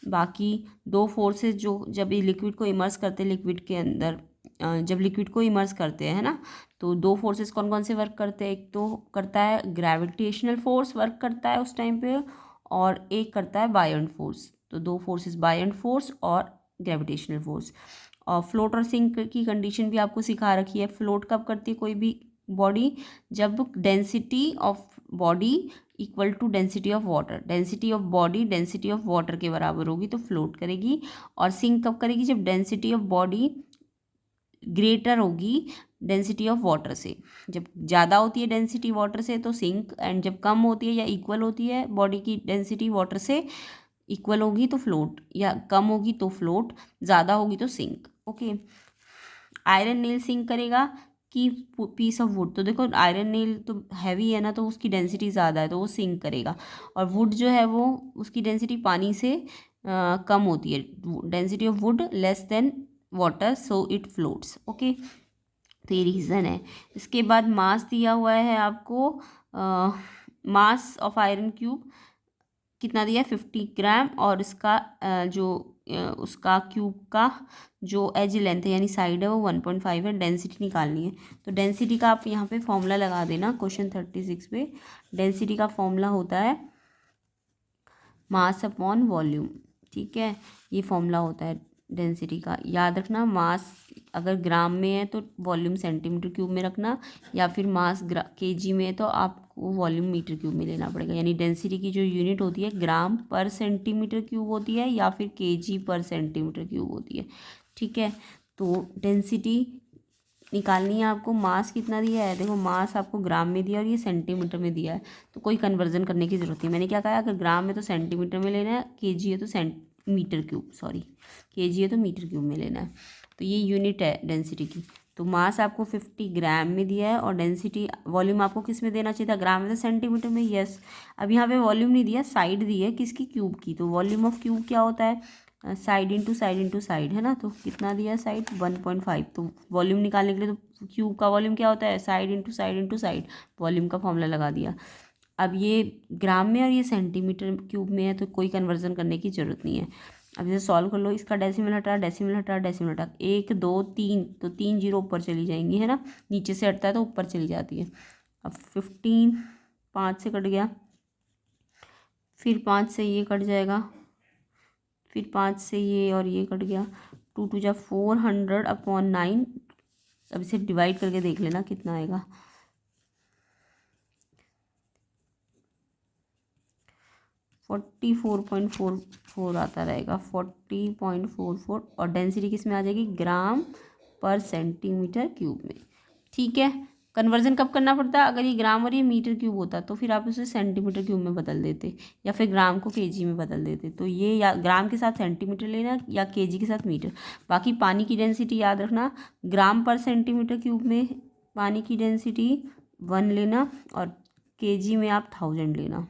बाकी दो फोर्सेस जो जब ये लिक्विड को इमर्स करते हैं लिक्विड के अंदर, जब लिक्विड को इमर्स करते हैं, है ना, तो दो फोर्सेस कौन कौन से वर्क करते हैं? एक तो करता है ग्रेविटेशनल फोर्स वर्क करता है उस टाइम पे, और एक करता है बायोंट फोर्स। तो दो फोर्सेस, बायोंट फोर्स और ग्रेविटेशनल फोर्स। और फ्लोट और सिंक की कंडीशन भी आपको सिखा रखी है। फ्लोट कब करती है कोई भी बॉडी? जब density of body equal to density of water, density of body density of water के बराबर होगी तो फ्लोट करेगी। और सिंक कब करेगी? जब डेंसिटी ऑफ बॉडी ग्रेटर होगी डेंसिटी ऑफ वाटर से। जब ज़्यादा होती है डेंसिटी वाटर से तो सिंक, एंड जब कम होती है या इक्वल होती है बॉडी की डेंसिटी वाटर से, इक्वल होगी तो फ्लोट, या कम होगी तो फ्लोट, ज़्यादा होगी तो sink. Okay. Iron nail sink करेगा कि पीस ऑफ वुड? तो देखो आयरन नेल तो हैवी है ना, तो उसकी डेंसिटी ज़्यादा है तो वो सिंक करेगा। और वुड जो है वो, उसकी डेंसिटी पानी से कम होती है, density of would less than water, so it floats. Okay, तो ये रीज़न है। इसके बाद मास दिया हुआ है आपको, मास ऑफ आयरन क्यूब कितना दिया है? 50 ग्राम। और इसका उसका क्यूब का जो एज लेंथ है यानी साइड है वो 1.5 है। डेंसिटी निकालनी है, तो डेंसिटी का आप यहाँ पे फॉर्मूला लगा देना क्वेश्चन 36 पे। डेंसिटी का फॉर्मूला होता है मास अपॉन वॉल्यूम। ठीक है, ये फॉर्मूला होता है डेंसिटी का। याद रखना, मास अगर ग्राम में है तो वॉल्यूम सेंटीमीटर क्यूब में रखना, या फिर मास केजी में है तो आपको वॉल्यूम मीटर क्यूब में लेना पड़ेगा। यानी डेंसिटी की जो यूनिट होती है ग्राम पर सेंटीमीटर क्यूब होती है या फिर केजी पर सेंटीमीटर क्यूब होती है। ठीक है, तो डेंसिटी निकालनी है आपको। मास कितना दिया है? देखो मास आपको ग्राम में दिया और ये सेंटीमीटर में दिया है, तो कोई कन्वर्जन करने की ज़रूरत नहीं। मैंने क्या कहा, अगर ग्राम है तो सेंटीमीटर में लेना है, केजी है तो मीटर क्यूब, सॉरी केजी है तो मीटर क्यूब में लेना है। तो ये यूनिट है डेंसिटी की। तो मास आपको 50 ग्राम में दिया है और डेंसिटी, वॉल्यूम आपको किस में देना चाहिए था? ग्राम में तो सेंटीमीटर में। यस, अब यहाँ पे वॉल्यूम नहीं दिया, साइड दी है किसकी? क्यूब की। तो वॉल्यूम ऑफ क्यूब क्या होता है? साइड इंटू साइड है ना, तो कितना दिया साइड? 1.5। तो वॉल्यूम निकालने के लिए तो क्यूब का वॉल्यूम क्या होता है? साइड इंटू साइड, वॉल्यूम का फॉर्मूला लगा दिया। अब ये ग्राम में और ये सेंटीमीटर क्यूब में है तो कोई कन्वर्जन करने की ज़रूरत नहीं है। अब जैसे सॉल्व कर लो, इसका डेसिमल हटा, डेसिमल हटा, डेसिमल हटा, 1 2 3, तो 3 जीरो ऊपर चली जाएंगी, है ना, नीचे से हटता है तो ऊपर चली जाती है। अब 15 5 से कट गया, फिर 5 से ये कट जाएगा, फिर 5 से ये और ये कट गया। 2 2 जा 400 अपॉन 9। अब इसे डिवाइड करके देख लेना कितना आएगा। 44.44 आता रहेगा, 40.44। और डेंसिटी किस में आ जाएगी? ग्राम पर सेंटीमीटर क्यूब में। ठीक है, कन्वर्जन कब करना पड़ता है? अगर ये ग्राम और ये मीटर क्यूब होता तो फिर आप उसे सेंटीमीटर क्यूब में बदल देते, या फिर ग्राम को केजी में बदल देते। तो ये या ग्राम के साथ सेंटीमीटर लेना या केजी के साथ मीटर। बाकी पानी की डेंसिटी याद रखना, ग्राम पर सेंटीमीटर क्यूब में पानी की डेंसिटी 1 लेना और केजी में आप 1000 लेना।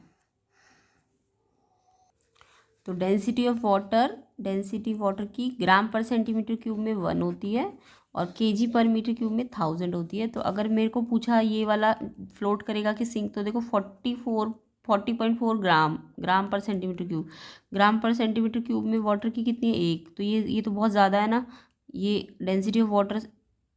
तो density of water, density water की ग्राम पर सेंटीमीटर क्यूब में 1 होती है और केजी पर मीटर क्यूब में 1000 होती है। तो अगर मेरे को पूछा ये वाला फ्लोट करेगा कि सिंक, तो देखो 40.4 ग्राम पर सेंटीमीटर क्यूब। ग्राम पर सेंटीमीटर क्यूब में वाटर की कितनी है? 1। तो ये तो बहुत ज़्यादा है ना। ये डेंसिटी ऑफ वाटर,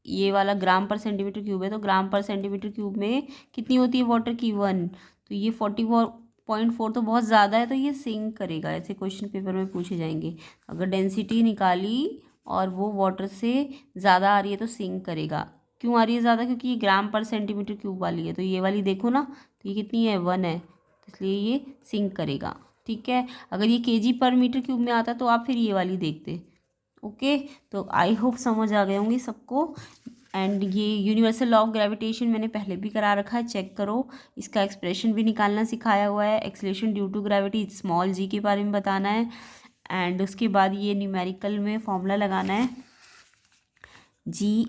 ये वाला ग्राम पर सेंटीमीटर क्यूब है, तो ग्राम पर सेंटीमीटर क्यूब में कितनी होती है वाटर की? 1। तो ये 44.4 तो बहुत ज़्यादा है, तो ये सिंक करेगा। ऐसे क्वेश्चन पेपर में पूछे जाएंगे। अगर डेंसिटी निकाली और वो वाटर से ज़्यादा आ रही है तो सिंक करेगा। क्यों आ रही है ज़्यादा? क्योंकि ये ग्राम पर सेंटीमीटर क्यूब वाली है। तो ये वाली देखो ना, तो ये कितनी है? 1 है, इसलिए ये सिंक करेगा। ठीक है, अगर ये केजी पर मीटर क्यूब में आता तो आप फिर ये वाली देखते। ओके, तो आई होप समझ आ गए होंगे सबको। एंड ये यूनिवर्सल लॉ ऑफ ग्रेविटेशन मैंने पहले भी करा रखा है, चेक करो। इसका एक्सप्रेशन भी निकालना सिखाया हुआ है। Acceleration due to gravity small g के बारे में बताना है। एंड उसके बाद ये न्यूमेरिकल में फॉर्मूला लगाना है, जी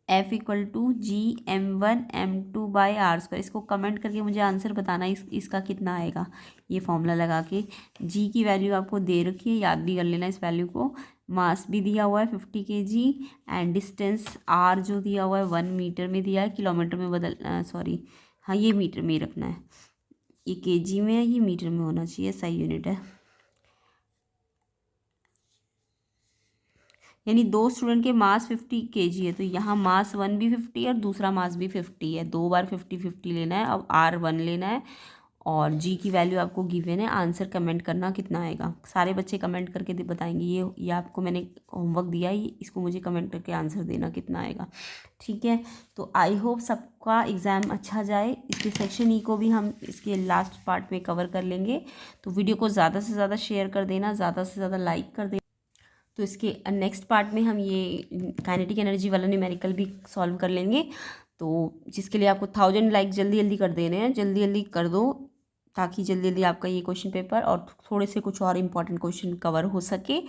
F इक्वल टू GM1M2/r²। इसको कमेंट करके मुझे आंसर बताना इसका कितना आएगा। ये फॉर्मूला लगा के जी की वैल्यू आपको दे रखी है, याद भी कर लेना इस वैल्यू को। मास भी दिया हुआ है 50 kg एंड डिस्टेंस आर जो दिया हुआ है 1 मीटर में दिया है, किलोमीटर में सॉरी हाँ ये मीटर में ही रखना है। ये केजी में है, ये मीटर में होना चाहिए, सही यूनिट है। यानी 2 स्टूडेंट के मास 50 kg है, तो यहाँ मास 1 भी 50 और दूसरा मास भी 50 है। 2 बार 50-50 लेना है। अब R1 लेना है और जी की वैल्यू आपको गिवन है। आंसर कमेंट करना कितना आएगा। सारे बच्चे कमेंट करके बताएंगे। ये आपको मैंने होमवर्क दिया है, इसको मुझे कमेंट करके आंसर देना कितना आएगा। ठीक है, तो आई होप सबका एग्ज़ाम अच्छा जाए। इसके सेक्शन ई को भी हम इसके लास्ट पार्ट में कवर कर लेंगे। तो वीडियो को ज़्यादा से ज़्यादा शेयर कर देना, ज़्यादा से ज़्यादा लाइक कर देना। तो इसके नेक्स्ट पार्ट में हम ये काइनेटिक एनर्जी वाला न्यूमेरिकल भी सॉल्व कर लेंगे। तो जिसके लिए आपको 1000 लाइक जल्दी जल्दी कर देने हैं, जल्दी जल्दी कर दो, ताकि जल्दी जल्दी आपका ये क्वेश्चन पेपर और थोड़े से कुछ और इंपॉर्टेंट क्वेश्चन कवर हो सके।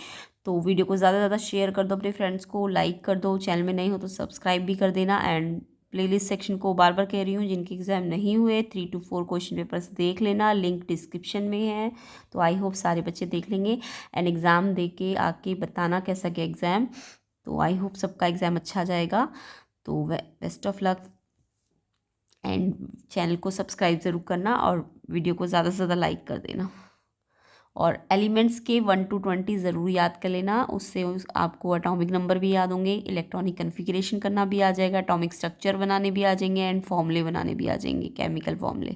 तो वीडियो को ज़्यादा से ज़्यादा शेयर कर दो अपने फ्रेंड्स को, लाइक कर दो, चैनल में नहीं हो तो सब्सक्राइब भी कर देना। एंड प्लेलिस्ट सेक्शन को बार बार कह रही हूँ, जिनके एग्ज़ाम नहीं हुए 3 to 4 क्वेश्चन पेपर्स देख लेना, लिंक डिस्क्रिप्शन में है। तो आई होप सारे बच्चे देख लेंगे एंड एग्ज़ाम दे के आके बताना कैसा गया एग्ज़ाम। तो आई होप सबका एग्ज़ाम अच्छा जाएगा। तो best of luck and channel को सब्सक्राइब ज़रूर करना और वीडियो को ज़्यादा से ज़्यादा लाइक कर देना। और एलिमेंट्स के 1 to 20 ज़रूर याद कर लेना, उससे आपको एटॉमिक नंबर भी याद होंगे, इलेक्ट्रॉनिक कन्फिग्रेशन करना भी आ जाएगा, एटॉमिक स्ट्रक्चर बनाने भी आ जाएंगे एंड फॉर्मूले बनाने भी आ जाएंगे, केमिकल फॉर्मूले।